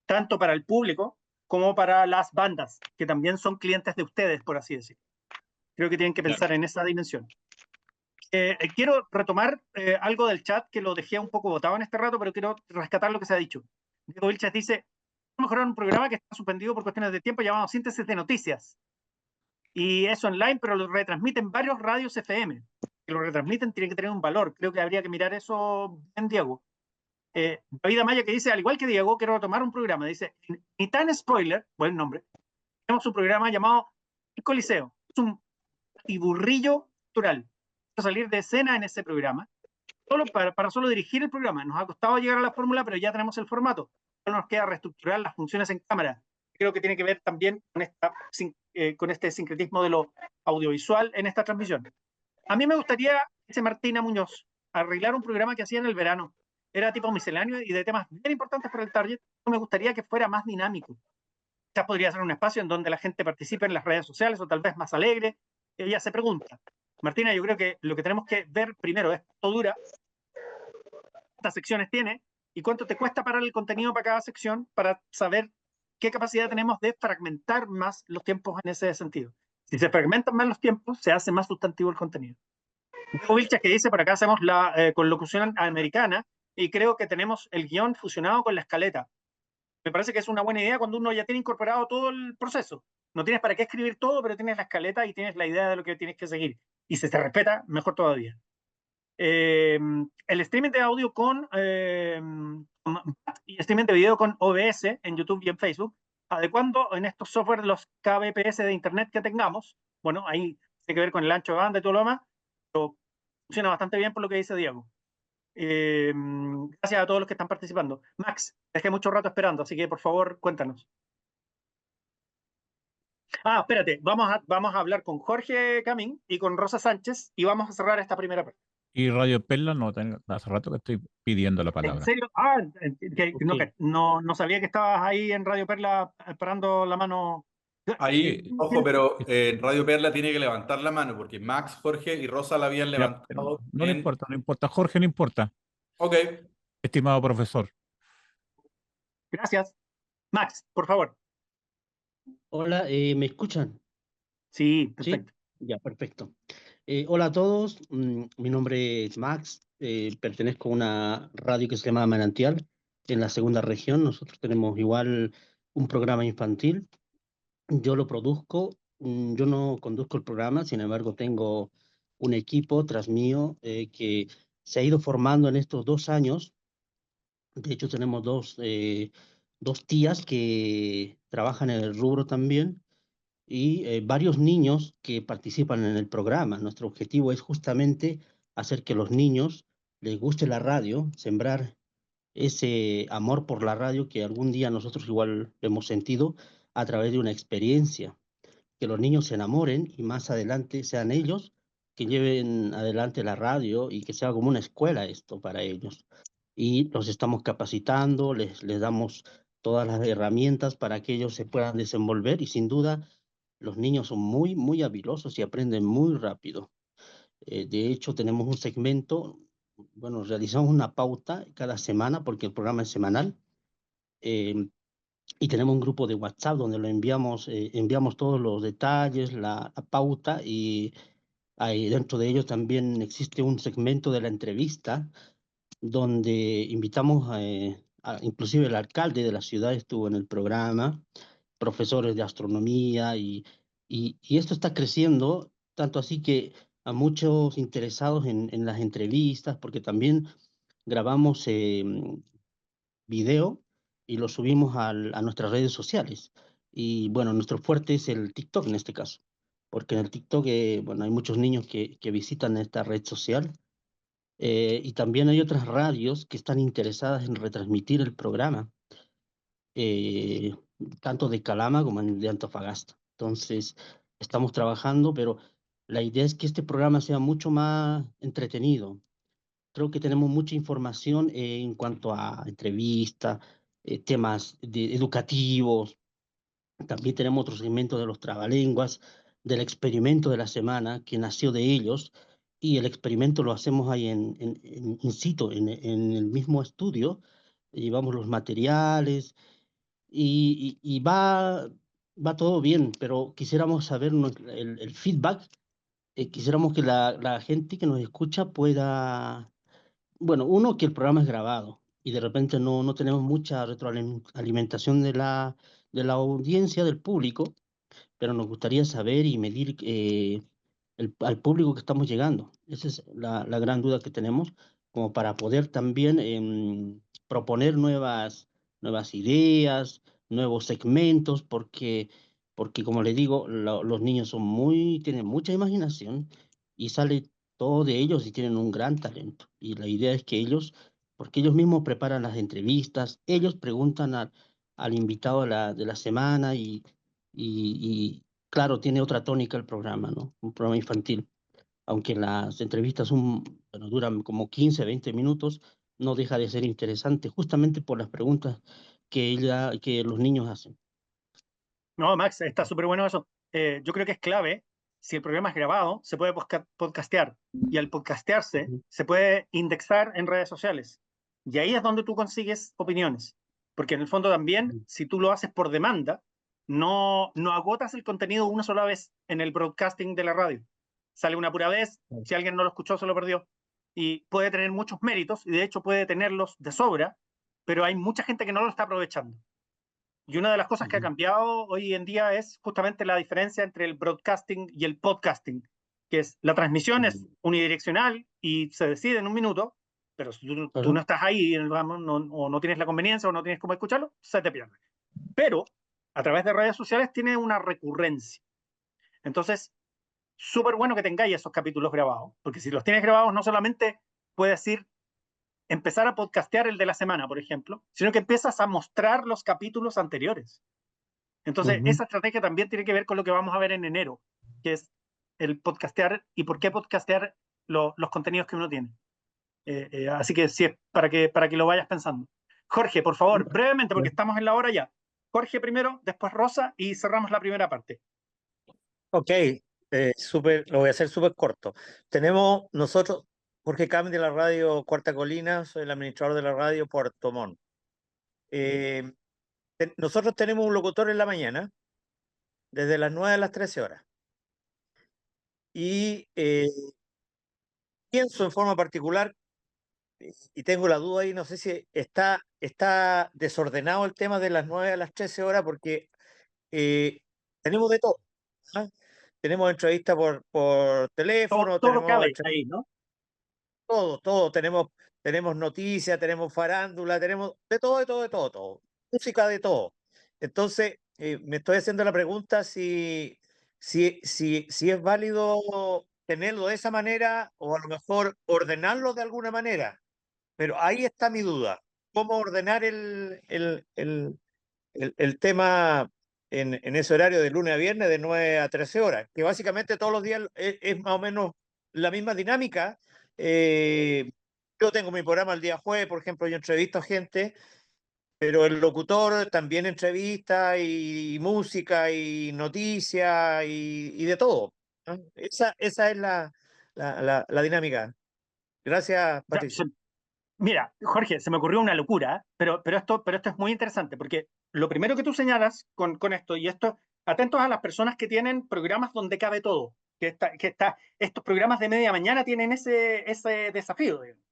Tanto para el público como para las bandas, que también son clientes de ustedes, por así decirlo. Creo que tienen que claro. pensar en esa dimensión. Quiero retomar algo del chat que lo dejé un poco botado en este rato, pero quiero rescatar lo que se ha dicho. Diego Vilches dice, mejorar un programa que está suspendido por cuestiones de tiempo llamado Síntesis de Noticias. Y es online, pero lo retransmiten varios radios FM. Que lo retransmiten tiene que tener un valor. Creo que habría que mirar eso en Diego. David Amaya que dice, al igual que Diego, quiero tomar un programa. Dice, ni tan spoiler, buen nombre, tenemos un programa llamado El Coliseo. Es un tiburrillo cultural. Quiero salir de escena en ese programa, solo para solo dirigir el programa. Nos ha costado llegar a la fórmula, pero ya tenemos el formato. Solo nos queda reestructurar las funciones en cámara. Creo que tiene que ver también con este sincretismo de lo audiovisual en esta transmisión. A mí me gustaría, dice Martina Muñoz, arreglar un programa que hacía en el verano. Era tipo misceláneo y de temas bien importantes para el target. Me gustaría que fuera más dinámico. Quizás podría ser un espacio en donde la gente participe en las redes sociales o tal vez más alegre. Ella se pregunta. Martina, yo creo que lo que tenemos que ver primero es cuánto dura, cuántas secciones tiene y cuánto te cuesta parar el contenido para cada sección para saber qué capacidad tenemos de fragmentar más los tiempos en ese sentido. Si se fragmentan más los tiempos, se hace más sustantivo el contenido. Diego Vilches que dice, por acá hacemos la conlocución americana y creo que tenemos el guión fusionado con la escaleta. Me parece que es una buena idea cuando uno ya tiene incorporado todo el proceso. No tienes para qué escribir todo, pero tienes la escaleta y tienes la idea de lo que tienes que seguir. Y si se respeta, mejor todavía. El streaming de audio y streaming de video con OBS en YouTube y en Facebook, adecuando en estos software los kbps de internet que tengamos. Bueno, ahí tiene que ver con el ancho de banda y todo lo demás, pero funciona bastante bien por lo que dice Diego. Gracias a todos los que están participando. Max, dejé mucho rato esperando, así que por favor, cuéntanos. Espérate, vamos a hablar con Jorge Camín y con Rosa Sánchez y vamos a cerrar esta primera parte. Y Radio Perla no, hace rato que estoy pidiendo la ¿En palabra. serio? No sabía que estabas ahí en Radio Perla parando la mano. Ahí, ojo, pero Radio Perla tiene que levantar la mano porque Max, Jorge y Rosa la habían Ya, levantado. pero no le importa, no importa. Jorge, no importa. Ok. Estimado profesor. Gracias. Max, por favor. Hola, ¿me escuchan? Sí, perfecto. ¿Sí? Ya, perfecto. Hola a todos, mi nombre es Max, pertenezco a una radio que se llama Manantial, en la segunda región. Nosotros tenemos igual un programa infantil, yo lo produzco, yo no conduzco el programa, sin embargo tengo un equipo tras mío que se ha ido formando en estos 2 años. De hecho tenemos dos tías que trabajan en el rubro también y varios niños que participan en el programa. Nuestro objetivo es justamente hacer que los niños les guste la radio, sembrar ese amor por la radio que algún día nosotros igual hemos sentido a través de una experiencia, que los niños se enamoren y más adelante sean ellos que lleven adelante la radio y que sea como una escuela esto para ellos. Y los estamos capacitando, les damos todas las herramientas para que ellos se puedan desenvolver y sin duda los niños son muy, muy habilosos y aprenden muy rápido. De hecho, tenemos un segmento, bueno, realizamos una pauta cada semana porque el programa es semanal. Y tenemos un grupo de WhatsApp donde lo enviamos todos los detalles, la pauta y ahí dentro de ellos también existe un segmento de la entrevista donde invitamos inclusive el alcalde de la ciudad estuvo en el programa, profesores de astronomía y esto está creciendo, tanto así que a muchos interesados en las entrevistas, porque también grabamos video y lo subimos a nuestras redes sociales. Y bueno, nuestro fuerte es el TikTok en este caso, porque en el TikTok bueno, hay muchos niños que visitan esta red social y también hay otras radios que están interesadas en retransmitir el programa, eh, tanto de Calama como de Antofagasta. Entonces, estamos trabajando, pero la idea es que este programa sea mucho más entretenido. Creo que tenemos mucha información en cuanto a entrevistas, temas educativos. También tenemos otro segmento de los trabalenguas, del experimento de la semana que nació de ellos. Y el experimento lo hacemos ahí in situ, en el mismo estudio. Llevamos los materiales y va todo bien, pero quisiéramos saber el feedback. Quisiéramos que la gente que nos escucha pueda, bueno, uno, que el programa es grabado y de repente no tenemos mucha retroalimentación de la audiencia, del público, pero nos gustaría saber y medir al público que estamos llegando. Esa es la gran duda que tenemos, como para poder también proponer nuevas ideas, nuevos segmentos, porque como les digo, los niños tienen mucha imaginación y sale todo de ellos y tienen un gran talento. Y la idea es que porque ellos mismos preparan las entrevistas, ellos preguntan al invitado de la semana y claro, tiene otra tónica el programa, ¿no? Un programa infantil. Aunque las entrevistas bueno, duran como 15, 20 minutos, no deja de ser interesante, justamente por las preguntas que los niños hacen. No, Max, está súper bueno eso. Yo creo que es clave. Si el programa es grabado, se puede podcastear. Y al podcastearse, se puede indexar en redes sociales. Y ahí es donde tú consigues opiniones. Porque en el fondo también, si tú lo haces por demanda, no agotas el contenido una sola vez en el broadcasting de la radio. Sale una pura vez, si alguien no lo escuchó, se lo perdió. Y puede tener muchos méritos, y de hecho puede tenerlos de sobra, pero hay mucha gente que no lo está aprovechando. Y una de las cosas que ha cambiado hoy en día es justamente la diferencia entre el broadcasting y el podcasting, que es la transmisión es unidireccional y se decide en un minuto, pero si tú no estás ahí, vamos, o no tienes la conveniencia o no tienes cómo escucharlo, se te pierde. Pero a través de redes sociales tiene una recurrencia. Entonces, súper bueno que tengáis esos capítulos grabados, porque si los tienes grabados no solamente puedes ir empezar a podcastear el de la semana, por ejemplo, sino que empiezas a mostrar los capítulos anteriores. Entonces, esa estrategia también tiene que ver con lo que vamos a ver en enero, que es el podcastear y por qué podcastear los contenidos que uno tiene. Así que sí, para que lo vayas pensando. Jorge, por favor, brevemente, porque estamos en la hora ya. Jorge primero, después Rosa y cerramos la primera parte. Ok, lo voy a hacer súper corto. Tenemos nosotros, Jorge Cami de la radio Cuarta Colina, soy el administrador de la radio Puerto Montt. Nosotros tenemos un locutor en la mañana, desde las 9 a las 13 horas. Y pienso en forma particular, y tengo la duda ahí, no sé si está desordenado el tema de las 9 a las 13 horas, porque tenemos de todo. ¿Ah? Tenemos entrevistas por teléfono, todo tenemos cabe ahí, ¿no? todo. Tenemos noticias, tenemos farándula, tenemos de todo. Música de todo. Entonces, me estoy haciendo la pregunta si es válido tenerlo de esa manera o a lo mejor ordenarlo de alguna manera. Pero ahí está mi duda. ¿Cómo ordenar el tema en ese horario de lunes a viernes de 9 a 13 horas? Que básicamente todos los días es más o menos la misma dinámica. Yo tengo mi programa el día jueves, por ejemplo, yo entrevisto a gente, pero el locutor también entrevista y música y noticias y de todo, ¿no? Esa es la dinámica. Gracias, Patricio. Mira, Jorge, se me ocurrió una locura, pero esto es muy interesante, porque lo primero que tú señalas con esto, y esto, atentos a las personas que tienen programas donde cabe todo, estos programas de media mañana tienen ese desafío. Digamos.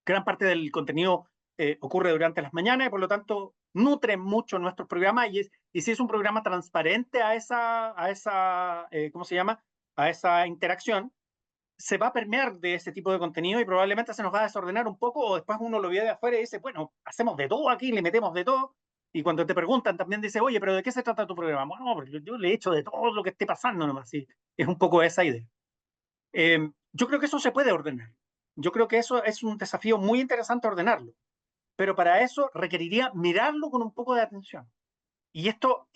Gran parte del contenido ocurre durante las mañanas y por lo tanto nutren mucho nuestros programas y si es un programa transparente a esa ¿cómo se llama? A esa interacción, se va a permear de ese tipo de contenido y probablemente se nos va a desordenar un poco o después uno lo ve de afuera y dice, bueno, hacemos de todo aquí, le metemos de todo. Y cuando te preguntan también dice, oye, pero ¿de qué se trata tu programa? Bueno, porque yo le he hecho de todo lo que esté pasando nomás. Sí, es un poco esa idea. Yo creo que eso se puede ordenar. Yo creo que eso es un desafío muy interesante ordenarlo. Pero para eso requeriría mirarlo con un poco de atención. Y esto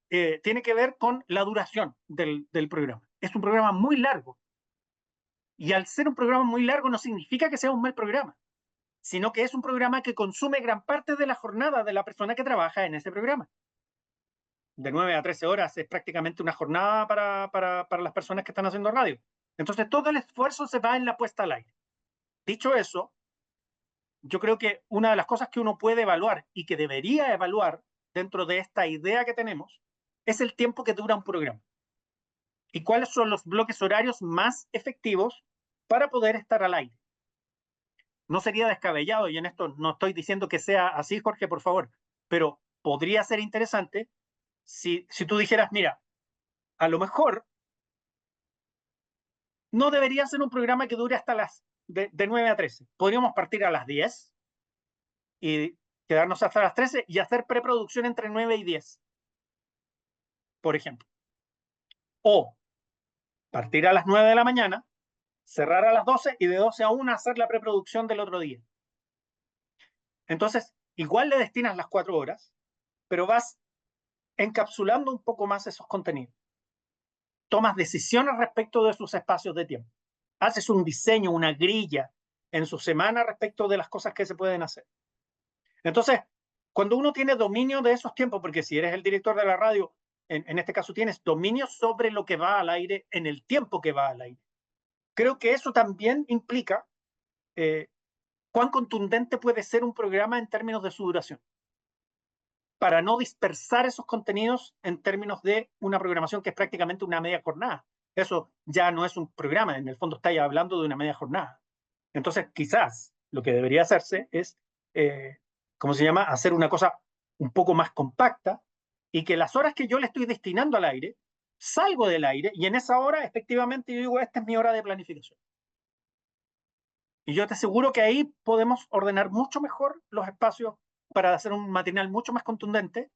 tiene que ver con la duración del programa. Es un programa muy largo. Y al ser un programa muy largo no significa que sea un mal programa, sino que es un programa que consume gran parte de la jornada de la persona que trabaja en ese programa. De 9 a 13 horas es prácticamente una jornada para las personas que están haciendo radio. Entonces todo el esfuerzo se va en la puesta al aire. Dicho eso, yo creo que una de las cosas que uno puede evaluar y que debería evaluar dentro de esta idea que tenemos es el tiempo que dura un programa. Y cuáles son los bloques horarios más efectivos para poder estar al aire. No sería descabellado, y en esto no estoy diciendo que sea así, Jorge, por favor, pero podría ser interesante si tú dijeras, mira, a lo mejor no debería ser un programa que dure hasta de 9 a 13. Podríamos partir a las 10 y quedarnos hasta las 13 y hacer preproducción entre 9 y 10, por ejemplo. O partir a las 9 de la mañana, cerrar a las 12 y de 12 a 1 hacer la preproducción del otro día. Entonces, igual le destinas las 4 horas, pero vas encapsulando un poco más esos contenidos. Tomas decisiones respecto de sus espacios de tiempo. Haces un diseño, una grilla en su semana respecto de las cosas que se pueden hacer. Entonces, cuando uno tiene dominio de esos tiempos, porque si eres el director de la radio, en este caso tienes dominio sobre lo que va al aire en el tiempo que va al aire. Creo que eso también implica cuán contundente puede ser un programa en términos de su duración, para no dispersar esos contenidos en términos de una programación que es prácticamente una media jornada. Eso ya no es un programa, en el fondo estáis hablando de una media jornada. Entonces, quizás lo que debería hacerse es, ¿cómo se llama?, hacer una cosa un poco más compacta y que las horas que yo le estoy destinando al aire, salgo del aire y en esa hora efectivamente yo digo, esta es mi hora de planificación. Y yo te aseguro que ahí podemos ordenar mucho mejor los espacios para hacer un matinal mucho más contundente,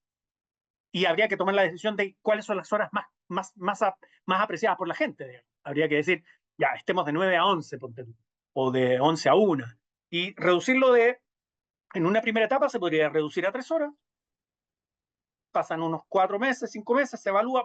y habría que tomar la decisión de cuáles son las horas más apreciadas por la gente. Digamos. Habría que decir, ya, estemos de 9 a 11, ponte tú, o de 11 a 1, y reducirlo en una primera etapa se podría reducir a 3 horas, pasan unos 4 meses, 5 meses, se evalúa,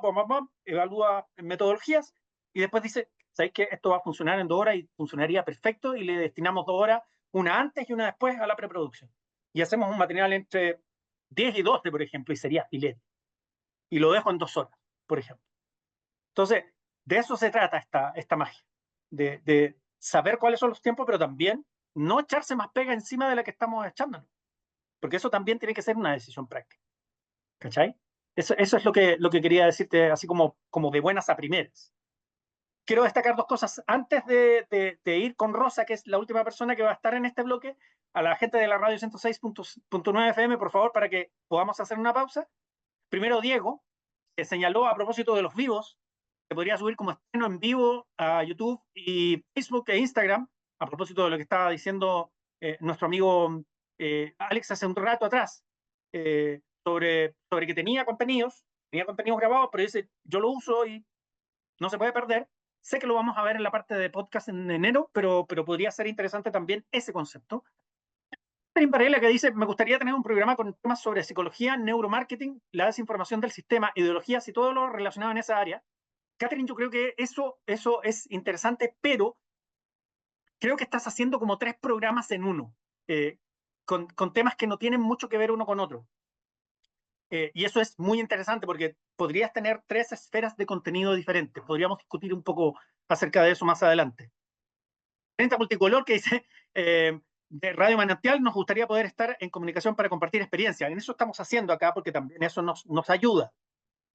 evalúa metodologías, y después dice, ¿sabéis que esto va a funcionar en 2 horas y funcionaría perfecto? Y le destinamos 2 horas, una antes y una después, a la preproducción. Y hacemos un material entre 10 y 12, por ejemplo, y sería filete. Y lo dejo en 2 horas, por ejemplo. Entonces, de eso se trata esta magia, de saber cuáles son los tiempos, pero también no echarse más pega encima de la que estamos echándonos, porque eso también tiene que ser una decisión práctica. ¿Cachai? Eso es lo que quería decirte, así como de buenas a primeras. Quiero destacar 2 cosas antes de ir con Rosa, que es la última persona que va a estar en este bloque. A la gente de la radio 106.9 FM, por favor, para que podamos hacer una pausa. Primero, Diego, que señaló a propósito de los vivos, que podría subir como estreno en vivo a YouTube y Facebook e Instagram, a propósito de lo que estaba diciendo nuestro amigo Alex hace un rato atrás, sobre que tenía contenidos grabados, pero dice, yo lo uso y no se puede perder. Sé que lo vamos a ver en la parte de podcast en enero, pero podría ser interesante también ese concepto. Catherine Varela, que dice, me gustaría tener un programa con temas sobre psicología, neuromarketing, la desinformación del sistema, ideologías y todo lo relacionado en esa área. Catherine, yo creo que eso es interesante, pero creo que estás haciendo como 3 programas en uno, con temas que no tienen mucho que ver uno con otro. Y eso es muy interesante porque podrías tener 3 esferas de contenido diferentes. Podríamos discutir un poco acerca de eso más adelante. Prensa Multicolor, que dice, de Radio Manantial, nos gustaría poder estar en comunicación para compartir experiencias. En eso estamos haciendo acá porque también eso nos ayuda.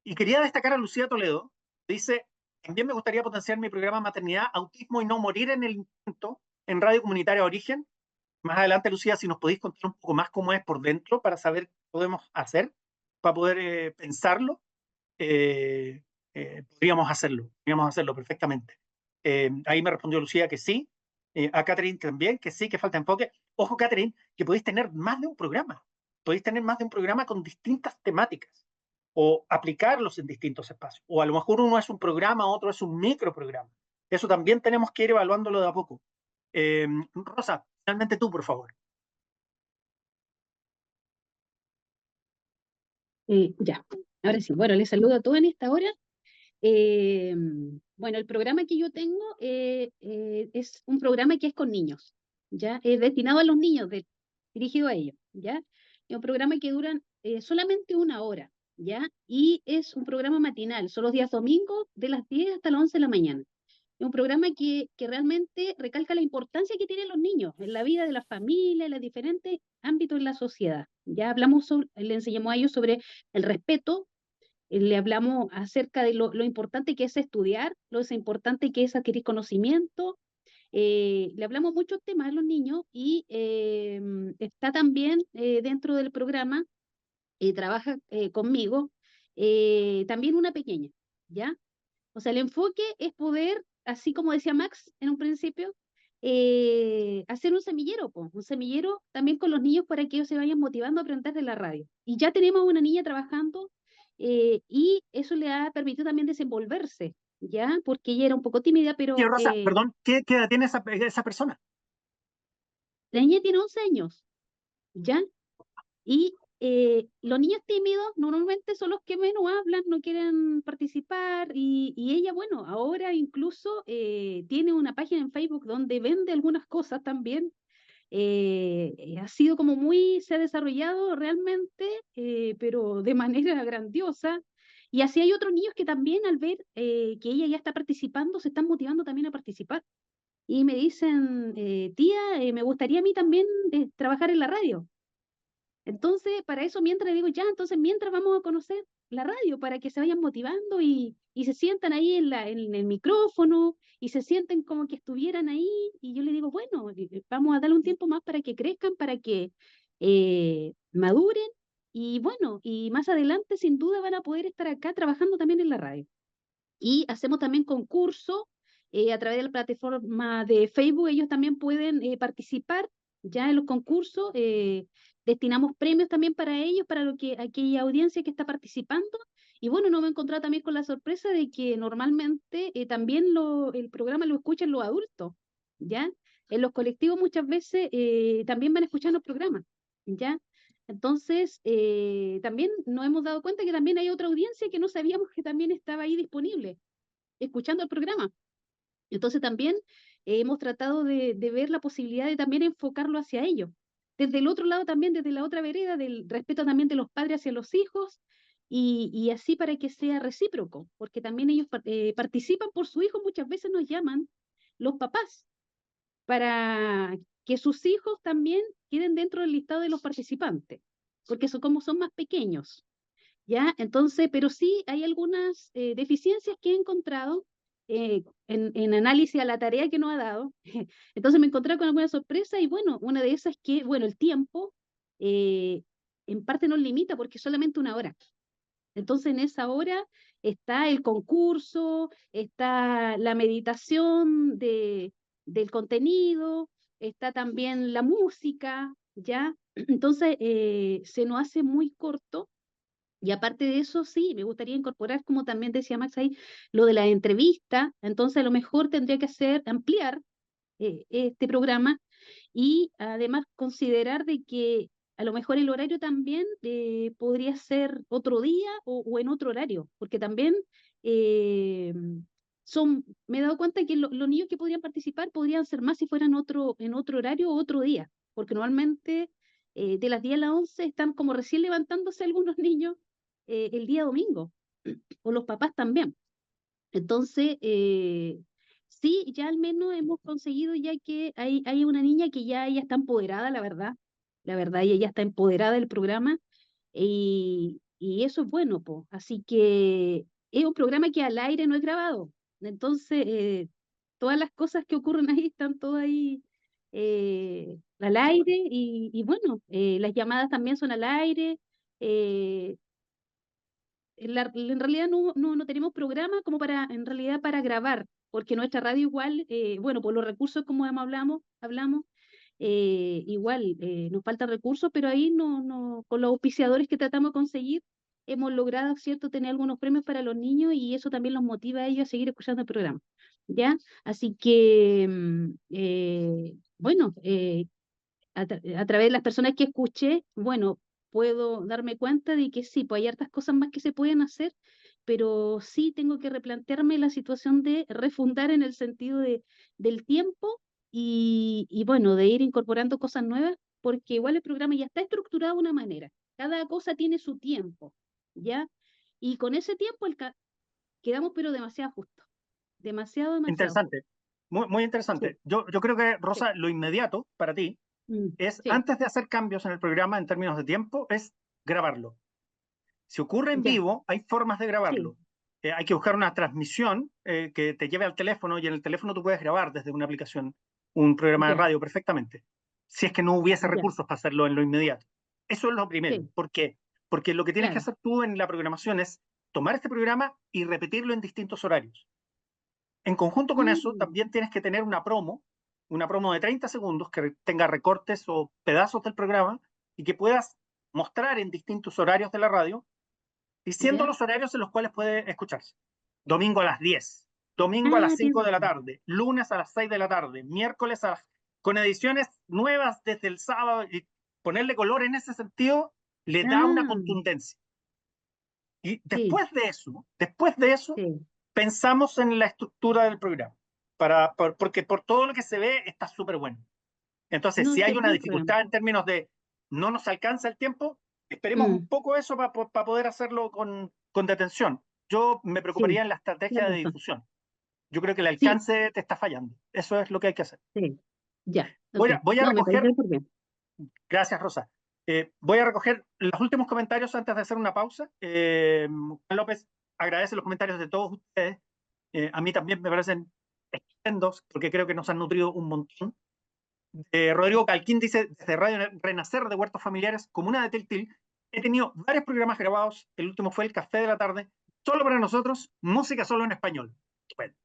Y quería destacar a Lucía Toledo, que dice, también me gustaría potenciar mi programa Maternidad, Autismo y No Morir en el Intento en Radio Comunitaria Origen. Más adelante, Lucía, si nos podéis contar un poco más cómo es por dentro para saber qué podemos hacer, para poder pensarlo, podríamos hacerlo perfectamente. Ahí me respondió Lucía que sí, a Catherine también, que sí, que falta enfoque. Ojo, Catherine, que podéis tener más de un programa. Podéis tener más de un programa con distintas temáticas o aplicarlos en distintos espacios. O a lo mejor uno es un programa, otro es un microprograma. Eso también tenemos que ir evaluándolo de a poco. Rosa, finalmente tú, por favor. Ya, ahora sí. Bueno, les saludo a todos en esta hora. Bueno, el programa que yo tengo es un programa que es con niños, ¿ya? Es destinado a los niños, dirigido a ellos, ¿ya? Es un programa que dura solamente 1 hora, ¿ya? Y es un programa matinal, son los días domingos de las 10 hasta las 11 de la mañana. Es un programa que realmente recalca la importancia que tienen los niños en la vida de la familia, en los diferentes ámbitos de la sociedad. Ya hablamos le enseñamos a ellos sobre el respeto, le hablamos acerca de lo importante que es estudiar, lo importante que es adquirir conocimiento, Le hablamos muchos temas a los niños y está también dentro del programa, trabaja conmigo, también una pequeña, ¿ya? O sea, el enfoque es poder, así como decía Max en un principio, hacer un semillero, po, un semillero también con los niños para que ellos se vayan motivando a aprender de la radio. Y ya tenemos una niña trabajando y eso le ha permitido también desenvolverse, ¿ya? Porque ella era un poco tímida, Y pero Rosa, perdón, ¿qué edad tiene esa persona? la niña tiene 11 años, ¿ya? Y los niños tímidos normalmente son los que menos hablan, no quieren participar y ella, bueno, ahora incluso tiene una página en Facebook donde vende algunas cosas también. Ha sido como se ha desarrollado realmente, pero de manera grandiosa. Y así hay otros niños que también al ver que ella ya está participando, se están motivando también a participar. Y me dicen, tía, me gustaría a mí también trabajar en la radio. Entonces, para eso, mientras digo, ya, entonces mientras vamos a conocer la radio, para que se vayan motivando y se sientan ahí en el micrófono y se sienten como que estuvieran ahí. Y yo le digo, bueno, vamos a darle un tiempo más para que crezcan, para que maduren. Y bueno, y más adelante sin duda van a poder estar acá trabajando también en la radio. Y hacemos también concursos a través de la plataforma de Facebook. Ellos también pueden participar ya en los concursos. Destinamos premios también para ellos, para aquella audiencia que está participando. Y bueno, nos hemos encontrado también con la sorpresa de que normalmente también el programa lo escuchan los adultos, ¿ya? En los colectivos muchas veces también van escuchando los programas, ¿ya? Entonces, también nos hemos dado cuenta que también hay otra audiencia que no sabíamos que también estaba ahí disponible, escuchando el programa. Entonces también hemos tratado de ver la posibilidad de también enfocarlo hacia ellos. Desde el otro lado también, desde la otra vereda, del respeto también de los padres hacia los hijos, y así para que sea recíproco, porque también ellos participan por su hijo, muchas veces nos llaman los papás, para que sus hijos también queden dentro del listado de los participantes, porque como son más pequeños, ¿ya? Entonces, pero sí hay algunas deficiencias que he encontrado en análisis a la tarea que nos ha dado. Entonces me encontré con alguna sorpresa y bueno, una de esas es que, bueno, el tiempo en parte nos limita porque es solamente una hora. Entonces en esa hora está el concurso, está la meditación del contenido, está también la música, ¿ya? Entonces se nos hace muy corto. Y aparte de eso, sí, me gustaría incorporar, como también decía Max ahí, lo de la entrevista. Entonces a lo mejor tendría que ampliar este programa y además considerar de que a lo mejor el horario también podría ser otro día o en otro horario, porque también eh, me he dado cuenta que los niños que podrían participar podrían ser más si fueran en otro horario o otro día, porque normalmente de las 10 a las 11 están como recién levantándose algunos niños el día domingo, o los papás también. Entonces, sí, ya al menos hemos conseguido ya que hay una niña que ya ella está empoderada, la verdad, ella ya está empoderada del programa y eso es bueno, po. Así que es un programa que al aire no es grabado, entonces todas las cosas que ocurren ahí están todas ahí al aire y bueno, las llamadas también son al aire. eh, en realidad no tenemos programa como en realidad para grabar, porque nuestra radio igual, bueno, por los recursos como hablamos igual nos faltan recursos, pero ahí con los auspiciadores que tratamos de conseguir, hemos logrado, ¿cierto?, tener algunos premios para los niños y eso también los motiva a ellos a seguir escuchando el programa, ¿ya? Así que, bueno, a través de las personas que escuché, bueno, puedo darme cuenta de que sí, pues hay hartas cosas más que se pueden hacer, pero sí tengo que replantearme la situación de refundar en el sentido del tiempo y bueno, de ir incorporando cosas nuevas, porque igual el programa ya está estructurado de una manera, cada cosa tiene su tiempo, ¿ya? Y con ese tiempo quedamos pero demasiado justo, demasiado justo. Interesante, muy interesante. Sí. Yo creo que, Rosa, lo inmediato para ti es, sí. antes de hacer cambios en el programa en términos de tiempo, es grabarlo. Si ocurre en Ya. vivo, hay formas de Sí. grabarlo. hay que buscar una transmisión que te lleve al teléfono, y en el teléfono tú puedes grabar desde una aplicación un programa de Ya. radio perfectamente, si es que no hubiese Ya. recursos para hacerlo en lo inmediato. Eso es lo primero. Sí. ¿Por qué? Porque lo que tienes que Claro. hacer tú en la programación es tomar este programa y repetirlo en distintos horarios. En conjunto con eso, también tienes que tener una promo de 30 segundos que tenga recortes o pedazos del programa y que puedas mostrar en distintos horarios de la radio, diciendo Ya. los horarios en los cuales puede escucharse. Domingo a las 10, domingo a las 5 de la tarde, lunes a las 6 de la tarde, miércoles a las... con ediciones nuevas desde el sábado, y ponerle color en ese sentido le da una contundencia. Y después de eso, Sí. pensamos en la estructura del programa, porque por todo lo que se ve está súper bueno. Entonces, No, si hay se una ocurre. dificultad en términos de no nos alcanza el tiempo, esperemos un poco eso para poder hacerlo con detención. Yo me preocuparía Sí, en la estrategia tienes de razón. difusión. Yo creo que el Sí, alcance te está fallando. Eso es lo que hay que hacer. sí. Ya. Voy Ok. a, voy a No, me recoger, parece súper bien. gracias Rosa, voy a recoger los últimos comentarios antes de hacer una pausa. Juan López agradece los comentarios de todos ustedes. A mí también me parecen estupendos porque creo que nos han nutrido un montón. Rodrigo Calquín dice, desde Radio Renacer de Huertos Familiares, Comuna de Tiltil, he tenido varios programas grabados. El último fue El Café de la Tarde, solo para nosotros, música solo en español. Estupendo.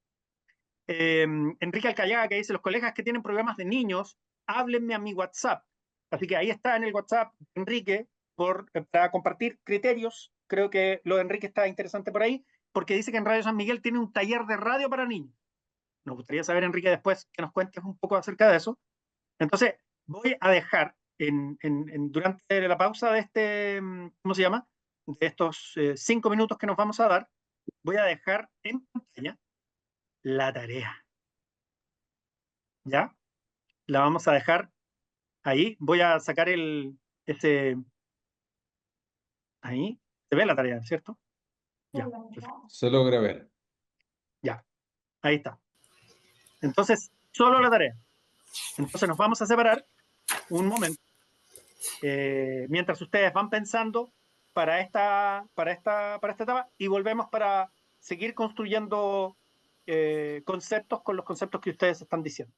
Enrique Alcayaga, que dice, los colegas que tienen programas de niños, háblenme a mi WhatsApp. Así que ahí está en el WhatsApp, Enrique, para compartir criterios. Creo que lo de Enrique está interesante por ahí, porque dice que en Radio San Miguel tiene un taller de radio para niños. Nos gustaría saber, Enrique, después que nos cuentes un poco acerca de eso. Entonces, voy a dejar durante la pausa de este, ¿cómo se llama? De estos 5 minutos que nos vamos a dar, voy a dejar en pantalla la tarea. ¿Ya? La vamos a dejar ahí. Voy a sacar ahí. Se ve la tarea, ¿cierto? Ya. Se logra ver. Ya. Ahí está. Entonces, solo la tarea. Entonces nos vamos a separar un momento. Mientras ustedes van pensando para esta etapa, y volvemos para seguir construyendo conceptos con los conceptos que ustedes están diciendo.